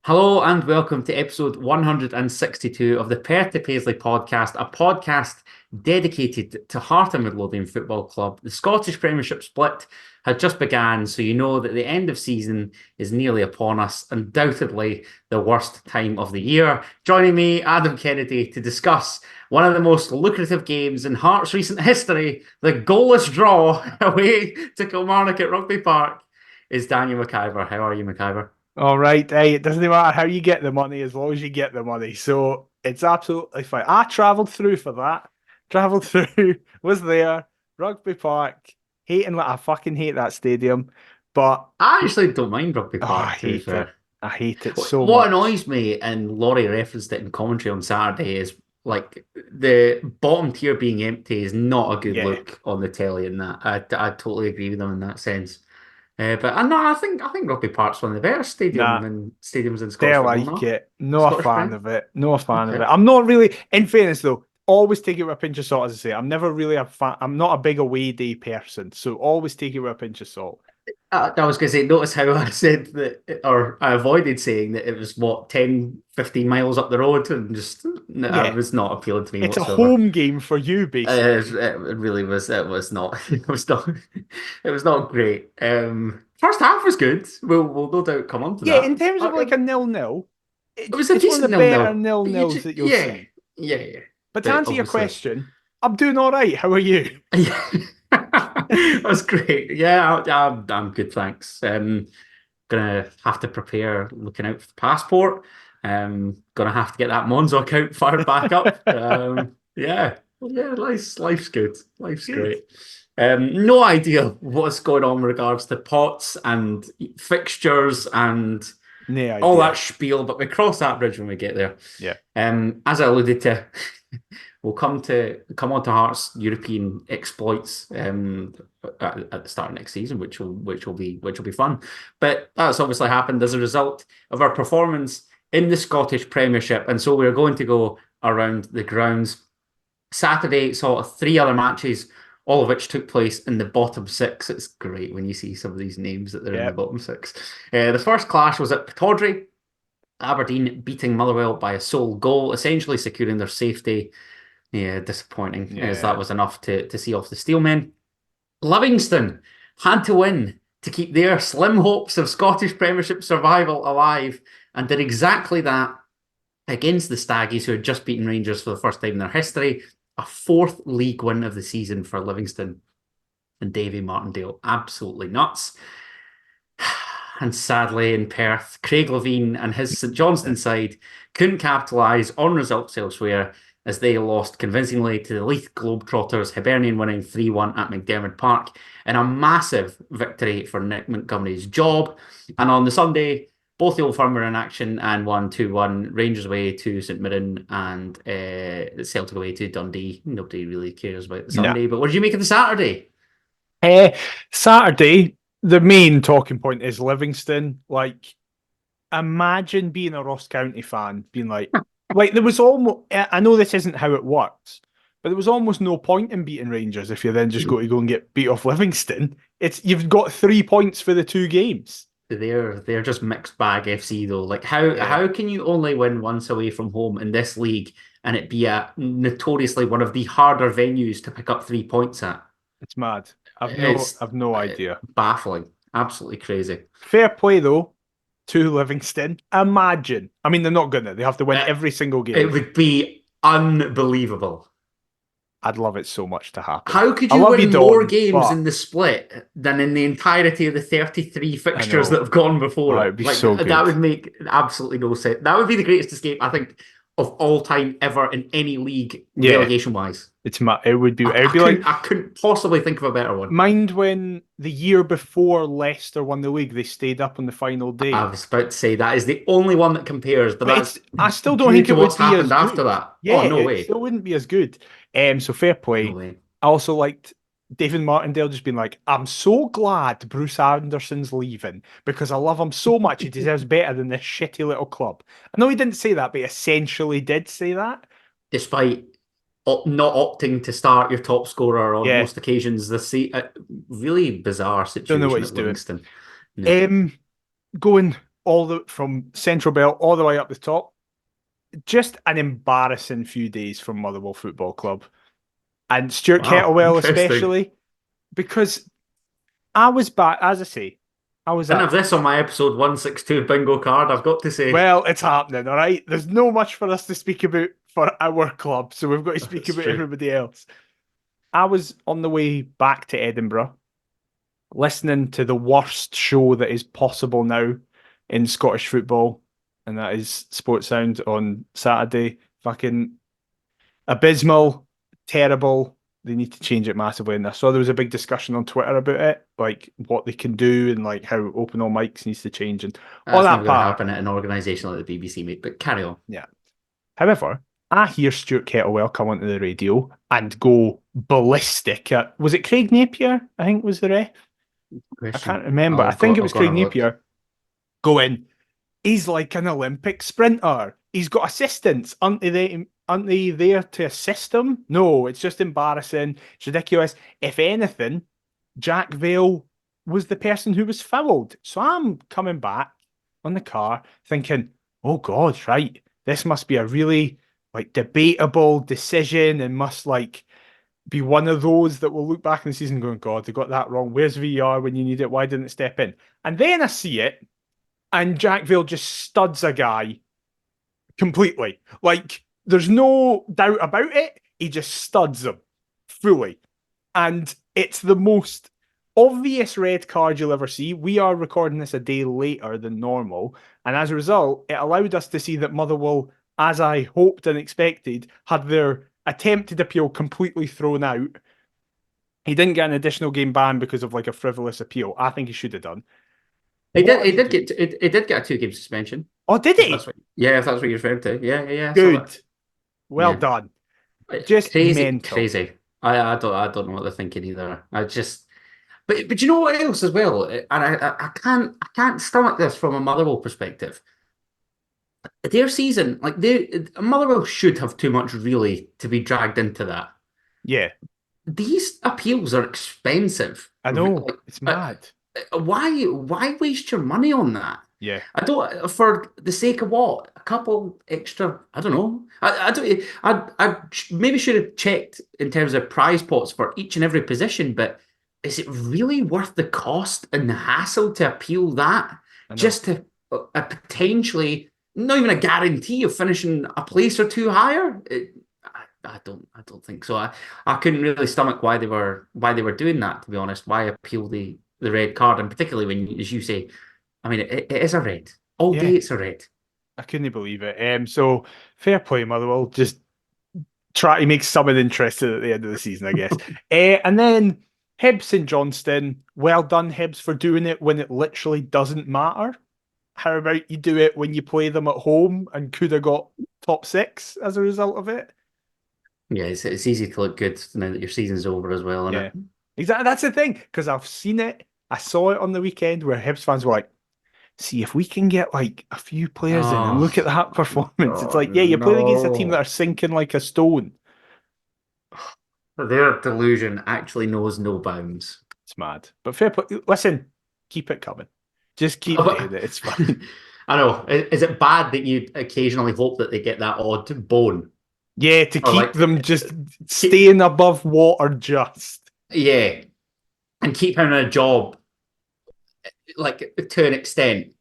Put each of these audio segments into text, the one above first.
Hello and welcome to episode 162 of the Perth to Paisley podcast, a podcast dedicated to Heart and Midlothian Football Club. The Scottish Premiership split had just begun, so you know that the end of season is nearly upon us, undoubtedly the worst time of the year. Joining me, Adam Kennedy, to discuss one of the most lucrative games in Heart's recent history, the goalless draw away to Kilmarnock at Rugby Park, is Daniel McIver. How are you, McIver? All right. Hey, it doesn't matter how you get the money as long as you get the money. So it's absolutely fine. I travelled through for that. Travelled through, was there, Rugby Park, hating like I fucking hate that stadium. But I actually don't mind Rugby I Park, to be hate it. fair. I hate it so What much. annoys me, and Laurie referenced it in commentary on Saturday, is like the bottom tier being empty is not a good Yeah. look on the telly. In that, I totally agree with them in that sense. But no, I think Rugby Park's one of the better Nah, stadiums in Scottish don't football. like No, it. No a Scottish fan Prem. of it. No a fan of Okay. it. I'm not really, in fairness though, always take it with a pinch of salt, as I say. I'm never really a fan. I'm not a big away day person. So always take it with a pinch of salt. I was going to say, notice how I said that, or I avoided saying that it was what 10, 15 miles up the road, and just it Yeah. was not appealing to me It's a whatsoever. home game for you, basically. It really was. It was not. It was not. It was not great. First half was good. We'll no doubt come on to Yeah, in that. terms of like a nil-nil, It was a it's one of the decent nil better nil. You nil-nils just, that you'll yeah, see. yeah, yeah. But to But answer your obviously, question, I'm doing all right. How are you? yeah, that's great. Yeah, I'm good. Thanks. Gonna have to prepare, looking out for the passport. Gonna have to get that Monzo account fired back up. Yeah, yeah, life's good. Life's Good. great. No idea what's going on with regards to pots and fixtures and No all that idea. spiel, but we cross that bridge when we get there. Yeah. As I alluded to, we'll come on to Hearts' European exploits at the start of next season, which will be fun. But that's obviously happened as a result of our performance in the Scottish Premiership, and so we're going to go around the grounds. Saturday saw three other matches, all of which took place in the bottom six. It's great when you see some of these names that they're in the Yeah. bottom six. The first clash was at Pittodrie. Aberdeen beating Motherwell by a sole goal, essentially securing their safety. Yeah, disappointing, as that Yeah. was enough to see off the Steelmen. Livingston had to win to keep their slim hopes of Scottish Premiership survival alive, and did exactly that against the Staggies, who had just beaten Rangers for the first time in their history. A fourth league win of the season for Livingston and Davy Martindale. Absolutely nuts. And sadly, in Perth, Craig Levein and his St Johnstone side couldn't capitalise on results elsewhere, as they lost convincingly to the Leith Globetrotters, Hibernian winning 3-1 at McDiarmid Park in a massive victory for Nick Montgomery's job. And on the Sunday, both the Old Firm were in action and won 2-1. Rangers away to St Mirren and Celtic away to Dundee. Nobody really cares about the No. Sunday, but what did you make of the Saturday? Saturday, the main talking point is Livingston. Like, imagine being a Ross County fan, being like there was almost. I know this isn't how it works, but there was almost no point in beating Rangers if you're then just going to go and get beat off Livingston. It's you've got 3 points for the two games. They're just mixed bag FC though. Like how Yeah, can you only win once away from home in this league and it be a notoriously one of the harder venues to pick up 3 points at? it's mad. It's I've no idea. baffling, absolutely crazy. Fair play though to Livingston. Imagine. I mean, they're not gonna. They have to win Uh, every single it game. would be unbelievable. I'd love it so much to happen. How could I you love you, win more Dawn, games but in the split than in the entirety of the 33 I fixtures that know. have gone before Oh, it? it'd be Like so that good. would make absolutely no sense. That would be the greatest escape, I think, of all time ever in any league, Yeah, relegation wise. it's ma it would be I, it would I be like couldn't I couldn't possibly think of a better one. mind when the year before Leicester won the league, they stayed up on the final I day. was about to say that is the only one that compares, but But that's it's I still don't due think to it would what's be happened as after good. that. Yeah, Oh, no it way. still wouldn't be as good. So fair No play. way. I also liked David Martindale just being like, I'm so glad Bruce Anderson's leaving because I love him so much. He deserves better than this shitty little club. I know he didn't say that, but he essentially did say that. Despite not opting to start your top scorer on Yeah, most occasions this season. Really bizarre don't know what situation he's at doing. Livingston. No. Um, going from Central Belt all the way up the top. Just an embarrassing few days from Motherwell Football Club. And Stuart Wow, Kettlewell interesting. especially, because I was back, as I say, I was Didn't at, have this on my episode 162 bingo card, I've got to say. well, it's happening, all right? There's no much for us to speak about for our club, so we've got to speak That's about true. everybody else. I was on the way back to Edinburgh, listening to the worst show that is possible now in Scottish football, and that is Sports Sound on Saturday. Fucking abysmal, terrible. They need to change it massively. And I saw there was a big discussion on Twitter about it, like what they can do and like how open all mics needs to change and all That's that never going to part. happen at an organisation like the BBC, mate, but carry on. Yeah. However, I hear Stuart Kettlewell come onto the radio and go ballistic at, was it Craig Napier? I think was the ref. I can't Question. remember. I think it I'll was go and Craig have a look. Napier going, he's like an Olympic sprinter. He's got assistants. Aren't they there to assist him? No, it's just embarrassing. It's ridiculous. If anything, Jack Vale was the person who was fouled. So I'm coming back on the car thinking, oh God, right. This must be a really like debatable decision and must like be one of those that will look back in the season going, God, they got that wrong. Where's VR when you need it? Why didn't it step in? And then I see it, and Jack Vale just studs a guy completely. Like, there's no doubt about it. He just studs him fully. And it's the most obvious red card you'll ever see. We are recording this a day later than normal. And as a result, it allowed us to see that Motherwell, as I hoped and expected, had their attempted appeal completely thrown out. He didn't get an additional game ban because of like a frivolous appeal. I think he should have done. He What did. are He they did doing? get. It did get a 2 game suspension. Oh, did If that's he? what. Yeah, if that's what you're referring to. Yeah, yeah, yeah. I saw that. Good. Well Yeah, done. Just crazy, mental. crazy. I don't know what they're thinking either. I just. But you know what else as well, and I can't stomach this from a Motherwell perspective. Their season, like Motherwell should have too much really to be dragged into that. Yeah, These appeals are expensive. I know. It's mad. Why waste your money on that? Yeah. I don't for the sake of what? A couple extra, I don't know. I don't maybe should have checked in terms of prize pots for each and every position, but is it really worth the cost and the hassle to appeal that I know. just to potentially not even a guarantee of finishing a place or two higher? I don't think so. I couldn't really stomach why they were doing that, to be honest. Why appeal the red card, and particularly when, as you say, I mean, it is a red. All Yeah. day it's a red. I couldn't believe it. So fair play, Motherwell. Just try to make someone interested at the end of the season, I guess. And then Hibs and Johnston. Well done, Hibs, for doing it when it literally doesn't matter. How about you do it when you play them at home and could have got top six as a result of it? Yeah, it's easy to look good now that your season's over as well, isn't Yeah, it? exactly. That's the thing, because I've seen it. I saw it on the weekend where Hibs fans were like, see if we can get like a few players in and look at Oh, that performance. It's God, like, yeah, you're playing against a team that no. are sinking like a stone. Their delusion actually knows no bounds. It's mad. But fair play. Listen, keep it coming. Just keep doing But it. It's fine. I know. Is it bad that you occasionally hope that they get that odd bone? Yeah, to Or keep like, them just keep, staying above water just. yeah, and keep him in a job like to an extent,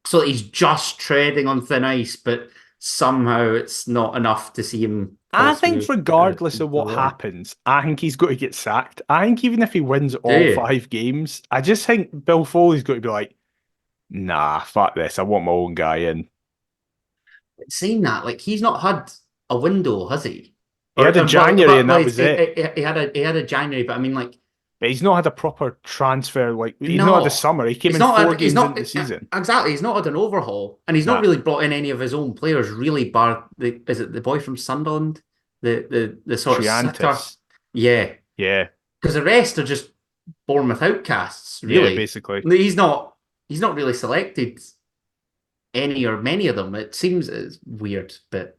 so that he's just treading on thin ice, but somehow it's not enough to see him I fall think through regardless of the what water. happens, I think he's got to get sacked. I think even if he wins Do all you? 5 games, I just think Bill Foley's got to be like, nah, fuck this. I want my own guy in. Saying that, like he's not had a window, has he? He Or had a January and that was it. he had a January, but I mean, like But he's not had a proper transfer. Like he's not had a no, summer. He came he's in not four had. He's games not into the season. exactly. He's not had an overhaul, and he's not Nah. really brought in any of his own players. Really, bar the is it the boy from Sunderland, the sort of sitter, Triantis. yeah, Yeah. because the rest are just Bournemouth outcasts. Yeah, Really, basically. he's not really selected any or many of them. It seems it's weird, but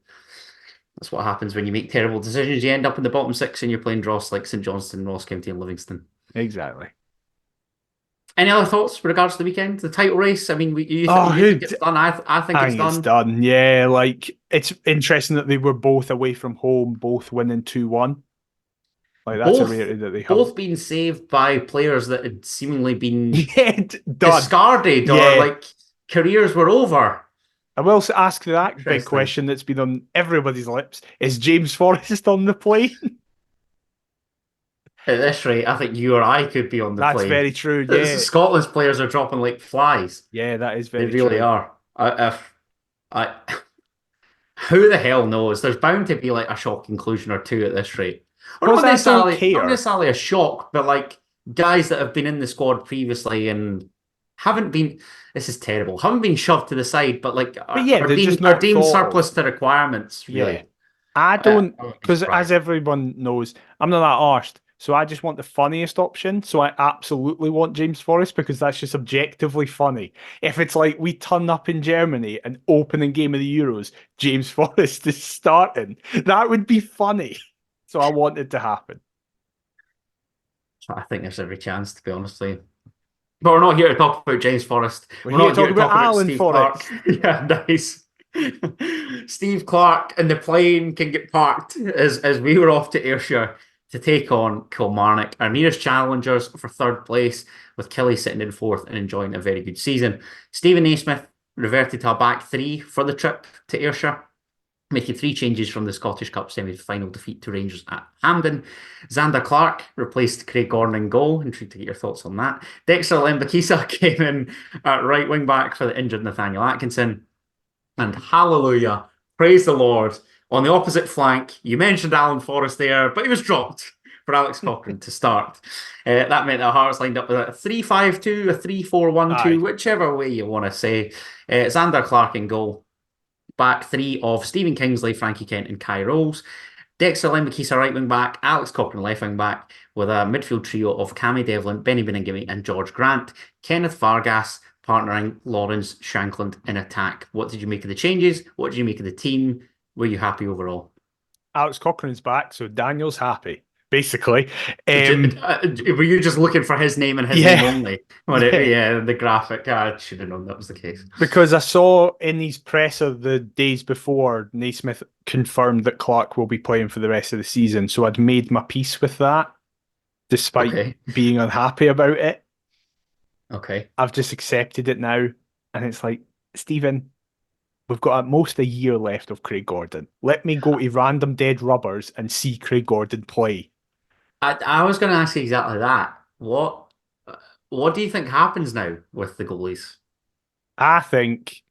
that's what happens when you make terrible decisions. You end up in the bottom six and you're playing dross like St Johnstone, Ross County, and Livingston. Exactly. Any other thoughts with regards to the weekend, the title race? I mean, Oh, you think it's done? I think I it's think it's done. done. Yeah, like it's interesting that they were both away from home, both winning 2-1. Like that's a Both rarity that they have. both being saved by players that had seemingly been Yeah, done. discarded or Yeah. like careers were over. I will ask that big Interesting. question that's been on everybody's lips. Is James Forrest on the plane? At this rate, I think you or I could be on the That's plane. very true. Yeah. Scotland's players are dropping like flies. Yeah, that is They very really true. are. I, who the hell knows? There's bound to be like a shock conclusion or two at this rate. Or Because I don't not care. necessarily a shock, but like guys that have been in the squad previously and haven't been. This is terrible. Haven't been shoved to the side, but like But yeah, they're just are not deemed thought of. surplus to requirements. Yeah. Really, I don't, I wouldn't be because as surprised. everyone knows, I'm not that arsed. So I just want the funniest option. So I absolutely want James Forrest because that's just objectively funny. If it's like we turn up in Germany and opening game of the Euros, James Forrest is starting, that would be funny. So I want it to happen. I think there's every chance, to be honest with you. But we're not here to talk about James Forrest. We're We're here to not here talk to about talk about Alan Steve Clark. Forrest. Yeah, nice. Steve Clark and the plane can get parked as we were off to Ayrshire to take on Kilmarnock, our nearest challengers for third place, with Killy sitting in fourth and enjoying a very good season. Stephen Naismith reverted to a back three for the trip to Ayrshire, making three changes from the Scottish Cup semi-final defeat to Rangers at Hampden. Xander Clark replaced Craig Gordon in goal. Intrigued to get your thoughts on that. Dexter Lembakisa came in at right wing back for the injured Nathaniel Atkinson. And hallelujah, praise the Lord. On the opposite flank, you mentioned Alan Forrest there, but he was dropped for Alex Cochrane to start. That meant that Hearts lined up with a 3-5-2, a 3-4-1-2, Aye. whichever way you want to say. Xander Clark in goal. Back three of Stephen Kingsley, Frankie Kent, and Kai Rolls. Dexter Lembakisa right wing back, Alex Cochrane left wing back, with a midfield trio of Cammy Devlin, Benny Beningame, and George Grant. Kenneth Vargas partnering Lawrence Shankland in attack. What did you make of the changes? What did you make of the team? Were you happy overall? Alex Cochrane's back, so Daniel's happy, basically. Were you just looking for his name and his name Yeah. only? Yeah. Yeah, the graphic. I should have known that was the case. Because I saw in his presser the days before, Naismith confirmed that Clark will be playing for the rest of the season. So I'd made my peace with that, despite Okay. being unhappy about it. Okay. I've just accepted it now. And it's like, Stephen, we've got at most a year left of Craig Gordon. Let me go to random dead rubbers and see Craig Gordon play. I was going to ask you exactly that. What do you think happens now with the goalies? I think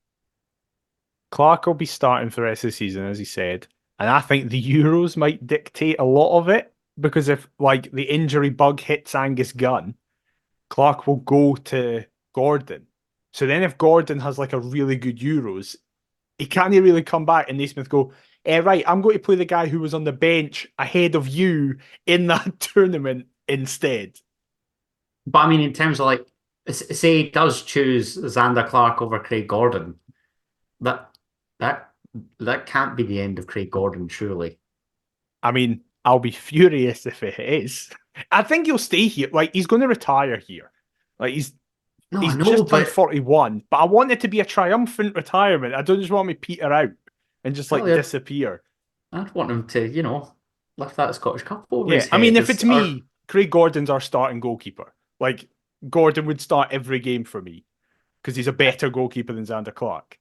Clark will be starting for the rest of the season, as he said. And I think the Euros might dictate a lot of it because if like the injury bug hits Angus Gunn, Clark will go to Gordon. So then if Gordon has like a really good Euros, he can't really come back and Naismith go, right, I'm going to play the guy who was on the bench ahead of you in that tournament instead. But I mean, in terms of like, say he does choose Xander Clark over Craig Gordon, that that that can't be the end of Craig Gordon, surely. I mean, I'll be furious if it is. I think he'll stay here. Like he's going to retire here. Like No, I he's know, just turned but 41, but I want it to be a triumphant retirement. I don't just want me peter out and just like really, disappear. I'd want him to, lift that Scottish Cup over Yeah, his I mean, head. if it's me, Craig Gordon's our starting goalkeeper. Like Gordon would start every game for me because he's a better goalkeeper than Xander Clark.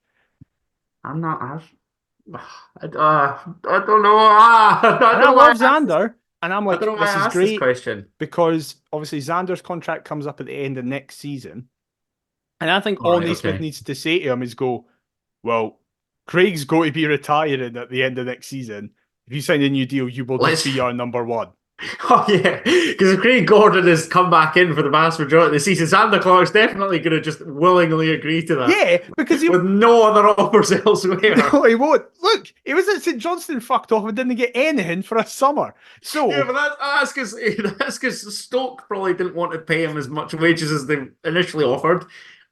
I'm not. I don't know. I And don't I know why love Xander, and I'm I don't like, know why this I is asked this great question. because obviously Xander's contract comes up at the end of next season. And I think All all right, Naismith okay. needs to say to him is go, well, Craig's going to be retiring at the end of next season. If you sign a new deal, you will just Let's. be our number one. Oh yeah, because if Craig Gordon has come back in for the vast majority of the season, Santa Clark's definitely going to just willingly agree to that Yeah, because he with no other offers elsewhere. no, he won't. Look, he was at St Johnstone fucked off and didn't get anything for a summer. Yeah, So but that's because Stoke probably didn't want to pay him as much wages as they initially offered,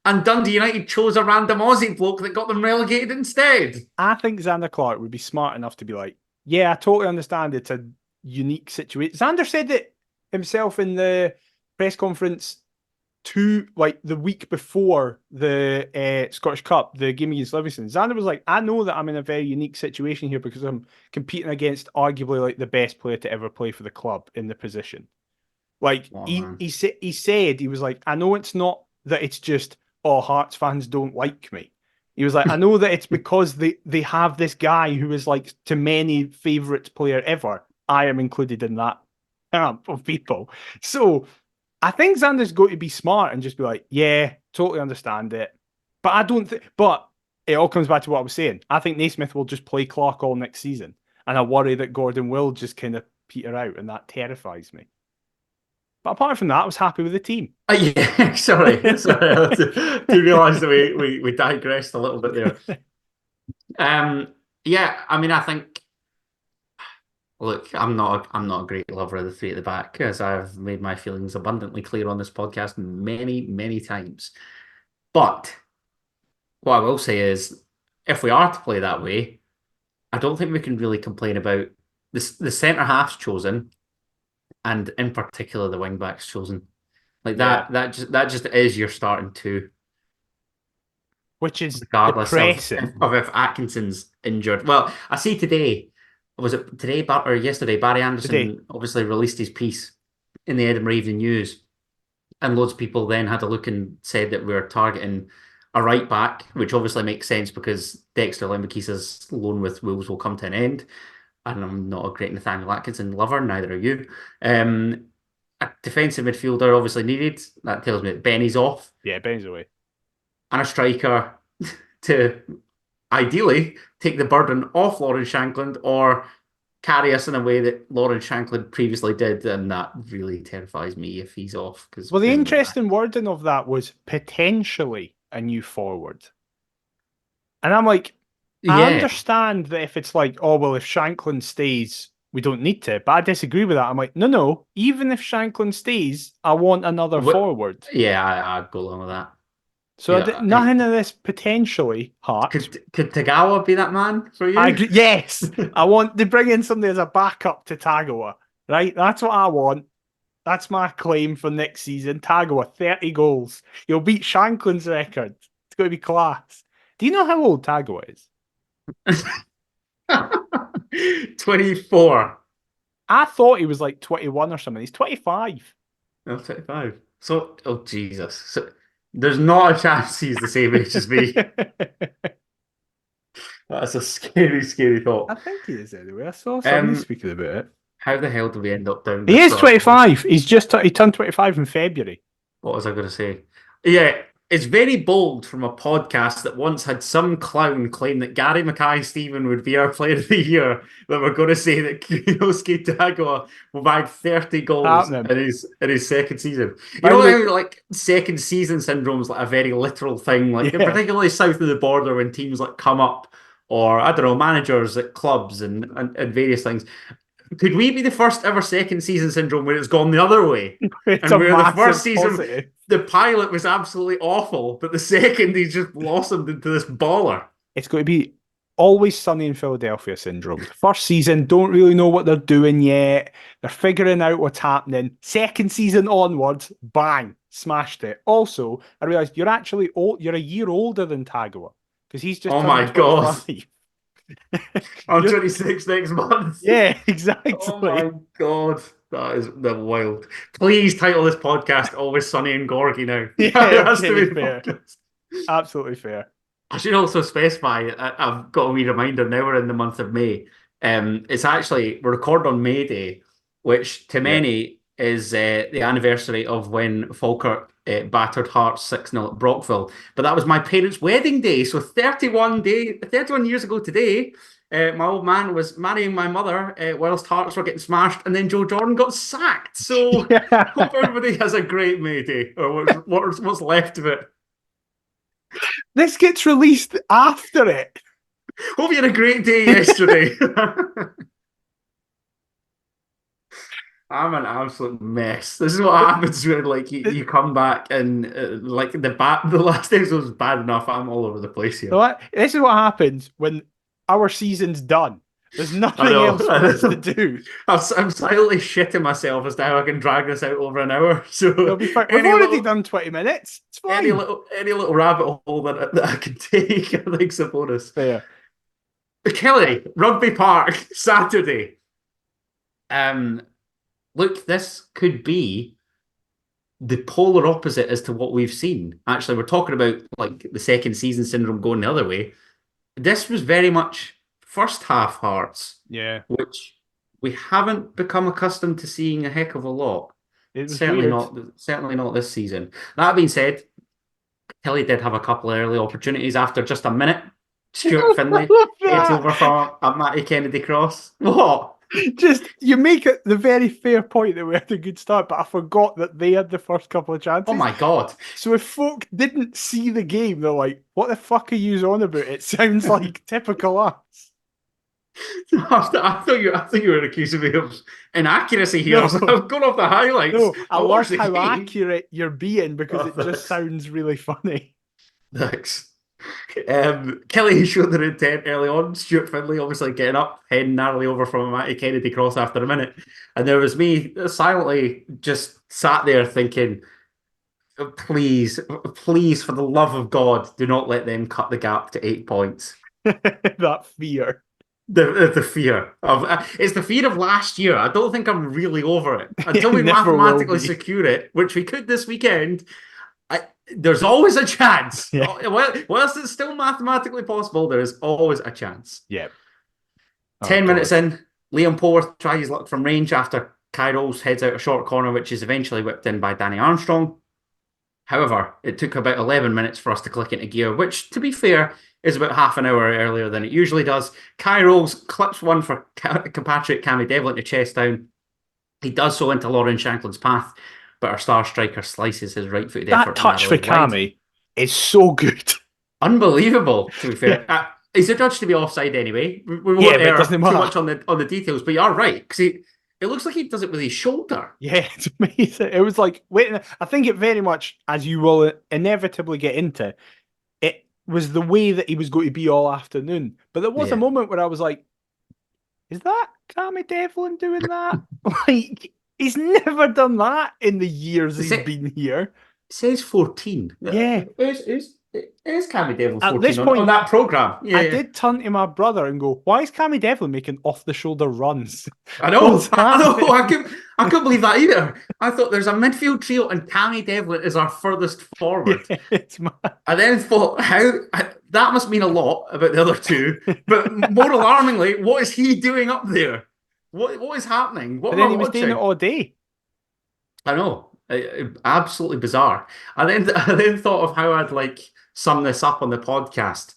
and Dundee United chose a random Aussie bloke that got them relegated instead. I think Xander Clark would be smart enough to be like, yeah, I totally understand it's a unique situation. Xander said it himself in the press conference the week before the Scottish Cup, the game against Livingston, Xander was like, I know that I'm in a very unique situation here because I'm competing against arguably like the best player to ever play for the club in the position. Like he said he was like, I know it's not that it's just, oh, Hearts fans don't like me. He was like, I know that it's because they have this guy who is like to many favourite player ever. I am included in that camp of people. So I think Xander's going to be smart and just be like, yeah, totally understand it. But I don't think, but it all comes back to what I was saying. I think Naismith will just play Clark all next season. And I worry that Gordon will just kind of peter out, and that terrifies me. But apart from that, I was happy with the team. Yeah, sorry. To realise that we digressed a little bit there. Yeah, I mean, I think. Look, I'm not a great lover of the three at the back, as I've made my feelings abundantly clear on this podcast many, many times. But what I will say is, if we are to play that way, I don't think we can really complain about the centre halves chosen, and in particular the wing backs chosen. Like Yeah. that just is your starting two, Which is regardless depressing. of if Atkinson's injured. Well, I see today, was it today or yesterday, Barry Anderson Today. obviously released his piece in the Edinburgh Evening News, and loads of people then had a look and said that we're targeting a right back, which obviously makes sense because Dexter Lembekisa's loan with Wolves will come to an end, and I'm not a great Nathaniel Atkinson lover, neither are you. A defensive midfielder obviously needed. That tells me that Benny's off. Yeah, Ben's away. And a striker to ideally take the burden off Lawrence Shankland or carry us in a way that Lawrence Shankland previously did, and that really terrifies me if he's off. Well, the interesting wording of that was potentially a new forward. And I'm like, I understand that if it's like, oh, well, if Shankland stays, we don't need to. But I disagree with that. I'm like, no. Even if Shankland stays, I want another forward. Yeah, I'd go along with that. So nothing of this potentially, Hearts. Could Tagawa be that man for you? Yes. I want to bring in somebody as a backup to Tagawa, right? That's what I want. That's my claim for next season. Tagawa, 30 goals. He'll beat Shankland's record. It's going to be class. Do you know how old Tagawa is? 24. I thought he was like 21 or something. He's 25. No, 25. So, oh Jesus. So, there's not a chance he's the same age as me. That's a scary, scary thought. I think he is anyway. I saw somebody speaking about it. How the hell do we end up down? He is 25. He turned 25 in February. What was I going to say? Yeah, it's very bold from a podcast that once had some clown claim that Gary Mackay-Steven would be our player of the year, that we're going to say that Kiyosuke Tagawa will bag 30 goals in his second season. You know how like second season syndrome is like a very literal thing, like particularly south of the border when teams like come up, or I don't know, managers at clubs and various things. Could we be the first ever second season syndrome where it's gone the other way? It's and where the first season, the pilot was absolutely awful, but the second he just blossomed into this baller. It's going to be Always Sunny in Philadelphia syndrome. First season, don't really know what they're doing yet. They're figuring out what's happening. Second season onwards, bang, smashed it. Also, I realised you're actually old. You're a year older than Tagawa because he's just. Oh my god! I'm 26 next month. Yeah, exactly. Oh my god. That is the wild. Please title this podcast Always Sunny and Gorgie now. Yeah, that has to be fair. Absolutely fair. I should also specify, I've got a wee reminder, now we're in the month of May. It's actually, we're recording on May Day, which to many is the anniversary of when Falkirk battered Hearts 6-0 at Brockville. But that was my parents' wedding day. So 31 years ago today, my old man was marrying my mother whilst Hearts were getting smashed, and then Joe Jordan got sacked. So hope everybody has a great May Day, or what's left of it. This gets released after it. Hope you had a great day yesterday. I'm an absolute mess. This is what happens when like you come back and like the last episode was bad enough. I'm all over the place here. So this is what happens when our season's done. There's I nothing know. else for us to do. I'm slightly shitting myself as to how I can drag this out over an hour. It'll So be fine. We've any already little done 20 minutes. It's fine. any little rabbit hole that I can take, I think's a bonus. There. Kelly, Rugby Park, Saturday. Um, Look, this could be the polar opposite as to what we've seen. Actually, we're talking about like the second season syndrome going the other way. This was very much first half Hearts, Yeah. which we haven't become accustomed to seeing a heck of a lot. It was Certainly weird. not, certainly not this season. That being said, Kelly did have a couple of early opportunities after just a minute. Stuart Finlay Love heads that. over from a Matty Kennedy cross. What? Just you make it the very fair point that we had a good start, but I forgot that they had the first couple of chances. Oh my God. So if folk didn't see the game, they're like, "What the fuck are you on about? It sounds like typical us." I thought you were accusing me of inaccuracy here. No. So I've gone off the highlights. No, I love watched the how game. accurate you're being because Oh, it just sounds really funny. Thanks. Kelly showed their intent early on. Stuart Finlay obviously getting up, heading narrowly over from a Matty Kennedy cross after a minute. And there was me silently just sat there thinking, please, please, for the love of God, do not let them cut the gap to 8 points. That fear. The fear of it's the fear of last year. I don't think I'm really over it until we Never will mathematically be. secure it, which we could this weekend. There's always a chance. Yeah. Whilst it's still mathematically possible, there is always a chance. Yeah. 10 minutes in, Liam Porth tries his luck from range after Kairos heads out a short corner, which is eventually whipped in by Danny Armstrong. However, it took about 11 minutes for us to click into gear, which, to be fair, is about half an hour earlier than it usually does. Kairos clips one for compatriot Cammy Devlin to chest down. He does so into Lauren Shanklin's path, but our star striker slices his right-footed effort. That touch for Cammy is so good. Unbelievable, to be fair. He's adjudged to be offside anyway. We won't Yeah, but it err doesn't too matter. much on the details, but you are right, because it looks like he does it with his shoulder. Yeah, it's amazing. It was like, wait, I think it very much, as you will inevitably get into, it was the way that he was going to be all afternoon. But there was a moment where I was like, is that Cammy Devlin doing that? Like, he's never done that in the years he's been here. It says 14. Yeah. Is Cammy Devlin 14 At this point, on that programme? Yeah, I did turn to my brother and go, why is Cammy Devlin making off-the-shoulder runs? I know. I couldn't believe that either. I thought there's a midfield trio and Cammy Devlin is our furthest forward. Yeah, it's mad. I then thought, that must mean a lot about the other two. But more alarmingly, what is he doing up there? What is happening? What But am then I he was watching? doing it all day. I know. Absolutely bizarre. I then thought of how I'd like sum this up on the podcast,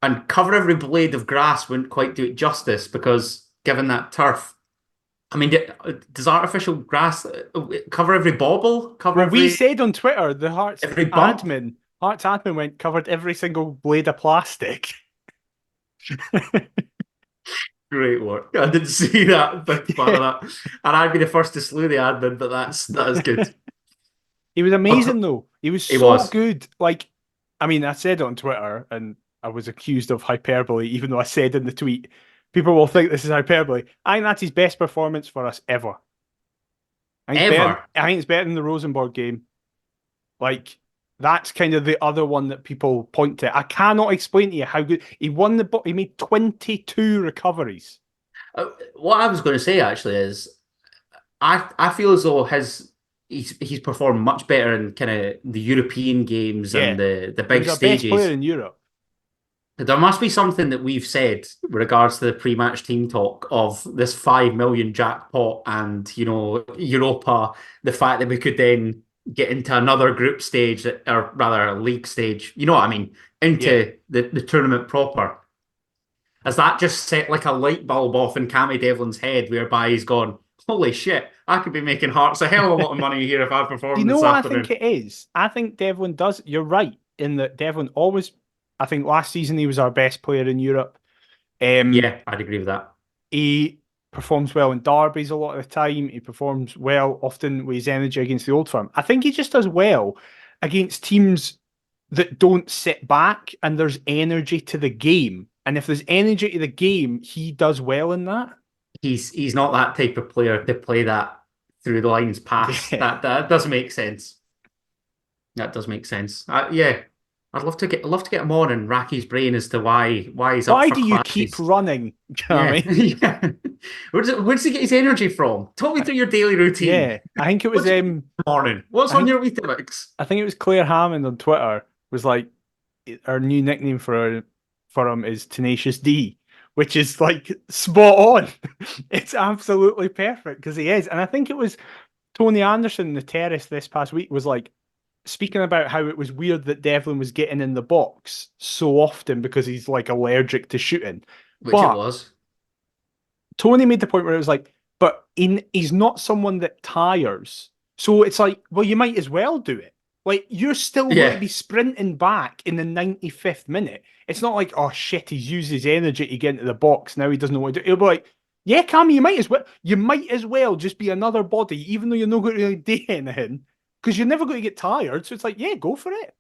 and cover every blade of grass wouldn't quite do it justice, because given that turf, I mean, does artificial grass cover every bobble? We said on Twitter, the Hearts every bump? admin went covered every single blade of plastic. Great work. I didn't see that big part of that, and I'd be the first to slew the admin, but that is good. He was amazing though. He was so good. Like, I mean, I said it on Twitter, and I was accused of hyperbole, even though I said in the tweet, people will think this is hyperbole. I think that's his best performance for us ever. I think it's better than the Rosenborg game. Like, that's kind of the other one that people point to. I cannot explain to you how good he won the. He made 22 recoveries. What I was going to say actually is, I feel as though he's performed much better in kind of the European games and the big He's stages. Best player in Europe. There must be something that we've said with regards to the pre-match team talk of this 5 million jackpot and, Europa, the fact that we could then get into another group stage, or rather a league stage, you know what I mean, into the tournament proper. Has that just set like a light bulb off in Cammy Devlin's head, whereby he's gone, holy shit, I could be making Hearts a hell of a lot of money here if I perform this afternoon. I think it is? I think Devlin does. You're right in that Devlin always. I think last season he was our best player in Europe. Yeah, I'd agree with that. He performs well in derbies a lot of the time. He performs well often with his energy against the Old Firm. I think he just does well against teams that don't sit back and there's energy to the game. And if there's energy to the game, he does well in that. He's not that type of player to play that through the lines pass. Yeah. That does make sense. That does make sense. Yeah, I'd love to get him on and rack his brain as to why he's up Why for do you keep clashes. running? You know what I Yeah, mean? yeah. Where does he get his energy from? Talk me through your daily routine. Yeah. I think it was What's your morning? What's I on think your Weetabix? I think it was Claire Hammond on Twitter was like our new nickname for him is Tenacious D, which is like spot on. It's absolutely perfect because he is. And I think it was Tony Anderson, the terrace this past week, was like speaking about how it was weird that Devlin was getting in the box so often because he's like allergic to shooting. Which it But was. Tony made the point where it was like, but he's not someone that tires. So it's like, well, you might as well do it. Like, you're still going to Yeah. be sprinting back in the 95th minute. It's not like, oh shit, he's used his energy to get into the box. Now he doesn't know what to do. He'll be like, yeah, Cam, you might as well just be another body, even though you're not going to really do anything, because you're never going to get tired. So it's like, yeah, go for it.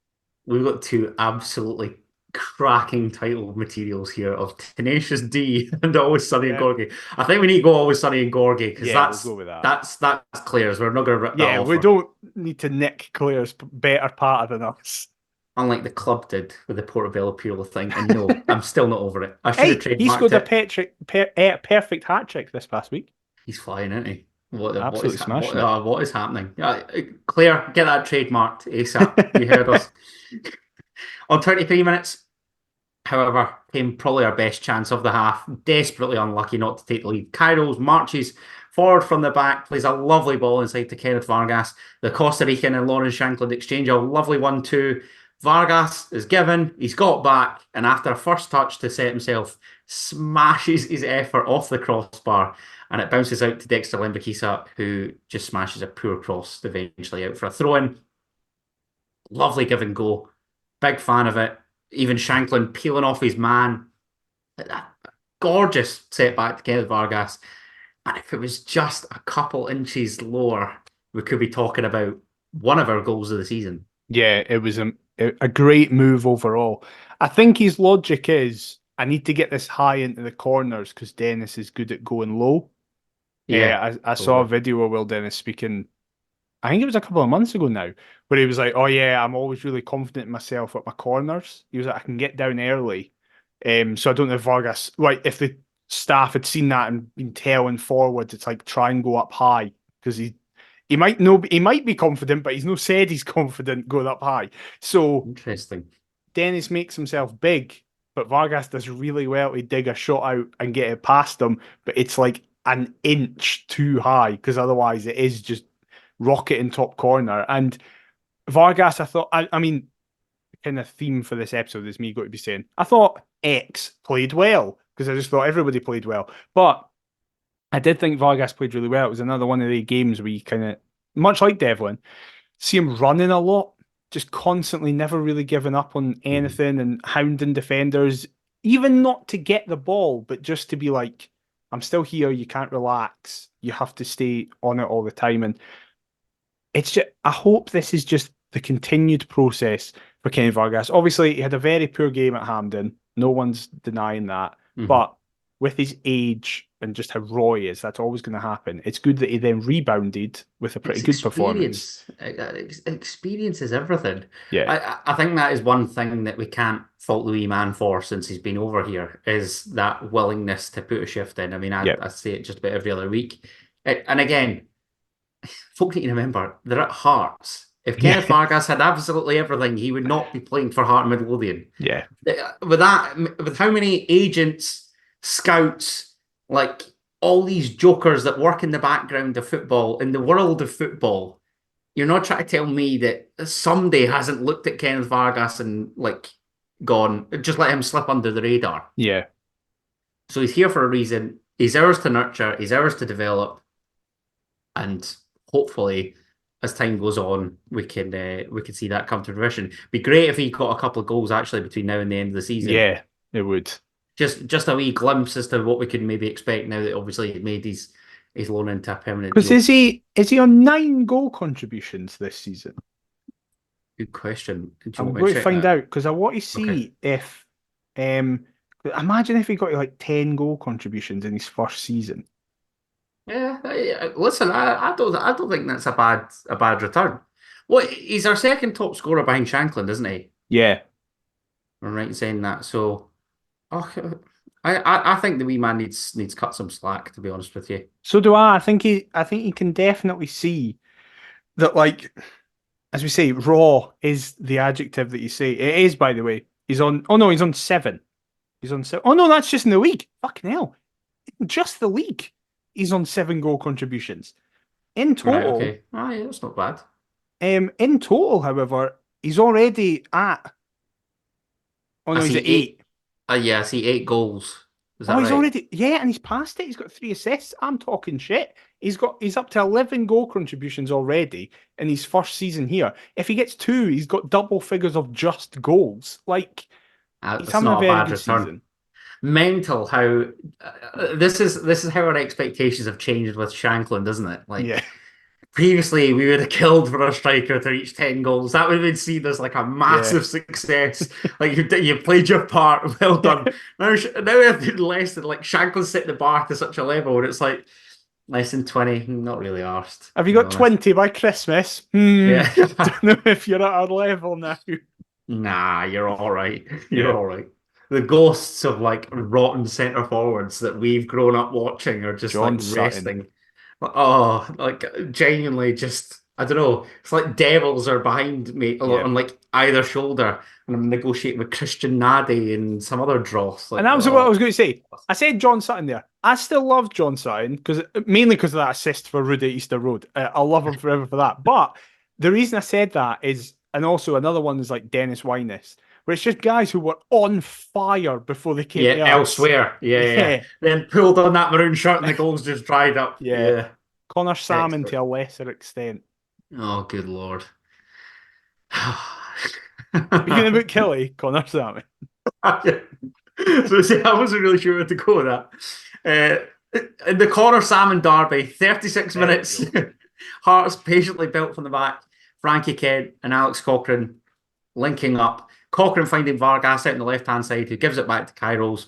We've got two absolutely cracking title materials here of Tenacious D and Always Sunny and Yeah. Gorgie. I think we need to go Always Sunny and Gorgie because Yeah, we'll go with that. that's Claire's. We're not going to rip that Yeah, off we her. don't need to nick Claire's better part than us. Unlike the club did with the Portobello Puro thing. And no, I'm still not over it. I should have Hey, he trademarked scored a it. perfect hat trick this past week. He's flying, isn't he? What is Absolutely smashing it. what is happening? Claire, get that trademarked ASAP. You heard us. On 23 minutes, however, came probably our best chance of the half. Desperately unlucky not to take the lead. Kairos marches forward from the back, plays a lovely ball inside to Kenneth Vargas. The Costa Rican and Lauren Shankland exchange a lovely 1-2. Vargas is given, he's got back, and after a first touch to set himself, smashes his effort off the crossbar, and it bounces out to Dexter Lembakisa, who just smashes a poor cross eventually out for a throw-in. Lovely give and go. Big fan of it. Even Shanklin peeling off his man. A gorgeous setback to Kenneth Vargas. And if it was just a couple inches lower, we could be talking about one of our goals of the season. Yeah, it was a great move overall. I think his logic is I need to get this high into the corners because Dennis is good at going low. Yeah, I saw a totally. video of Will Dennis speaking, I think it was a couple of months ago now, where he was like, oh yeah, I'm always really confident in myself at my corners. He was like, I can get down early. So I don't know if Vargas, like if the staff had seen that and been telling forward, it's like try and go up high because he might be confident, but he's no said he's confident going up high. So Interesting. Dennis makes himself big, but Vargas does really well to dig a shot out and get it past him, but it's like an inch too high because otherwise it is just rocket in top corner. And Vargas, I mean, kind of theme for this episode is me going to be saying, I thought X played well because I just thought everybody played well. But I did think Vargas played really well. It was another one of the games where you kind of, much like Devlin, see him running a lot, just constantly, never really giving up on anything and hounding defenders, even not to get the ball, but just to be like, I'm still here. You can't relax. You have to stay on it all the time. And it's just, I hope this is just the continued process for Kenny Vargas. Obviously, he had a very poor game at Hampden. No one's denying that. Mm-hmm. But with his age and just how raw he is, that's always going to happen. It's good that he then rebounded with a pretty good performance. Experience is everything. Yeah. I think that is one thing that we can't fault the wee man for since he's been over here is that willingness to put a shift in. I mean, Yeah. I say it just about every other week. And again, folk need to remember they're at Hearts. If Kenneth Vargas had absolutely everything, he would not be playing for Heart and Midlothian. Yeah. With how many agents, scouts, like all these jokers that work in the background of football, in the world of football, you're not trying to tell me that somebody hasn't looked at Kenneth Vargas and like gone, just let him slip under the radar. Yeah. So he's here for a reason. He's ours to nurture. He's ours to develop, and hopefully, as time goes on, we can see that come to fruition. Be great if he got a couple of goals actually between now and the end of the season. Yeah, it would. Just a wee glimpse as to what we could maybe expect now that obviously he made his loan into a permanent Because deal. is he on 9 goal contributions this season? Good question. Do you I'm want me going to to check find that? out because I want to see Okay. if Imagine if he got like 10 goal contributions in his first season. Yeah, listen, I don't think that's a bad return. Well, he's our second top scorer behind Shanklin, isn't he? Yeah. I'm right in saying that. So, oh, I think the wee man needs cut some slack, to be honest with you. So do I. I think he can definitely see that, like, as we say, raw is the adjective that you say. It is, by the way. He's on, oh no, he's on 7. He's on 7. Oh no, that's just in the league. Fucking hell. Just the league. He's on 7 goal contributions. In Right, total, okay. Ah, yeah, that's not bad. however, he's already at, oh I no, he's see at eight. 8. Yeah, I see 8 goals. Is Oh, that he's right? already, yeah, and he's passed it. He's got 3 assists. I'm talking shit. He's up to 11 goal contributions already in his first season here. If he gets 2, he's got double figures of just goals. Like, he's That's having a not a very bad good return. season. Mental how this is how our expectations have changed with Shanklin, doesn't it? Like Yeah. previously, we would have killed for a striker to reach 10 goals. That would have been seen as like a Yeah. massive success. Like you played your part, well done. Now everything less than like Shanklin set the bar to such a level where it's like less than 20, not really arsed, Have to you be got honest. 20 by Christmas? Yeah. Don't know if you're at our level now. Nah, you're all right. You're Yeah. all right. The ghosts of like rotten centre forwards that we've grown up watching are just like John Sutton. resting. Oh, like genuinely just I don't know. It's like devils are behind me Yeah. on like either shoulder, and I'm negotiating with Christian Nadi and some other dross. And Like, that was what I oh, was going to say. I said John Sutton there. I still love John Sutton because mainly because of that assist for Rudy Easter Road. I love him forever for that. But the reason I said that is, and also another one is like Dennis Wyness, where it's just guys who were on fire before they came yeah, to us. elsewhere. Yeah, yeah, yeah. Yeah, Then pulled on that maroon shirt and the goals just dried up. yeah. Yeah, Connor Salmon to excellent. a lesser extent. Oh, good Lord. Speaking about Kelly, Connor Salmon. So see, I wasn't really sure where to go with that. In the Connor Salmon derby, 36 There we minutes. go. Hearts patiently built from the back. Frankie Kent and Alex Cochrane linking up. Cochrane finding Vargas out on the left-hand side, who gives it back to Kairos,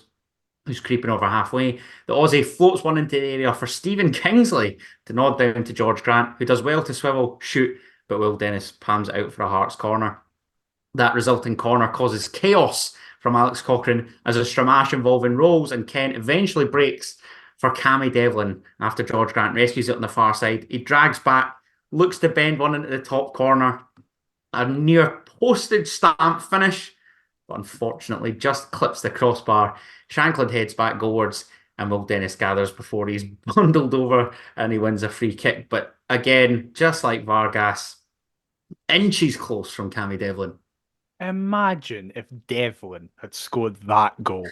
who's creeping over halfway. The Aussie floats one into the area for Stephen Kingsley to nod down to George Grant, who does well to swivel, shoot, but Will Dennis palms it out for a Hearts corner. That resulting corner causes chaos from Alex Cochrane as a stramash involving Rolls and Kent eventually breaks for Cammy Devlin after George Grant rescues it on the far side. He drags back, looks to bend one into the top corner. A near postage stamp finish, but unfortunately just clips the crossbar. Shanklin heads back goalwards and Will Dennis gathers before he's bundled over and he wins a free kick. But again, just like Vargas, inches close from Cammy Devlin. Imagine if Devlin had scored that goal.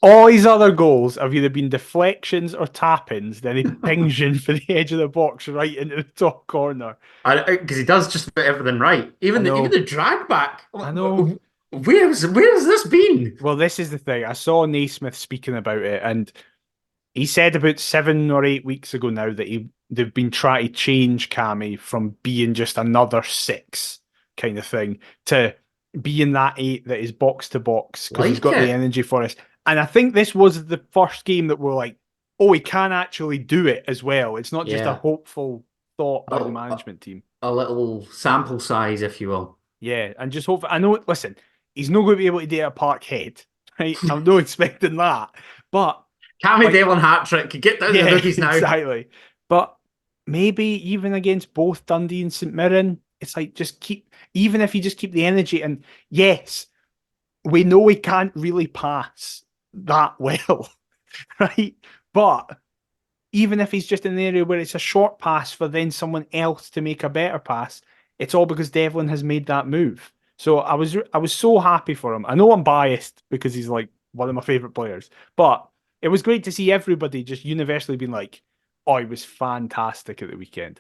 All his other goals have either been deflections or tap-ins, then he pings in for the edge of the box right into the top corner. Because he does just about everything right. I Even know, the drag back. I know. Where's this been? Well, this is the thing. I saw Naismith speaking about it, and he said about 7 or 8 weeks ago now that they've been trying to change Cammy from being just another 6 kind of thing to being that 8 that is box to box because he's Like got the it. energy for us. And I think this was the first game that we're like, oh, he can actually do it as well. It's not just a Yeah. hopeful thought by the A, management team. a little sample size, if you will. Yeah, and just hope. I know. Listen, he's not going to be able to do it at Parkhead, right? I'm not expecting that, but Cammy like, Devlin hat trick. Get down to the yeah, bookies now. exactly. But maybe even against both Dundee and St Mirren, it's like just keep, even if you just keep the energy. And yes, we know we can't really pass that well, right? But even if he's just in the area where it's a short pass for then someone else to make a better pass, it's all because Devlin has made that move. So I was so happy for him. I know I'm biased because he's like one of my favorite players, but it was great to see everybody just universally being like, "Oh, he was fantastic at the weekend."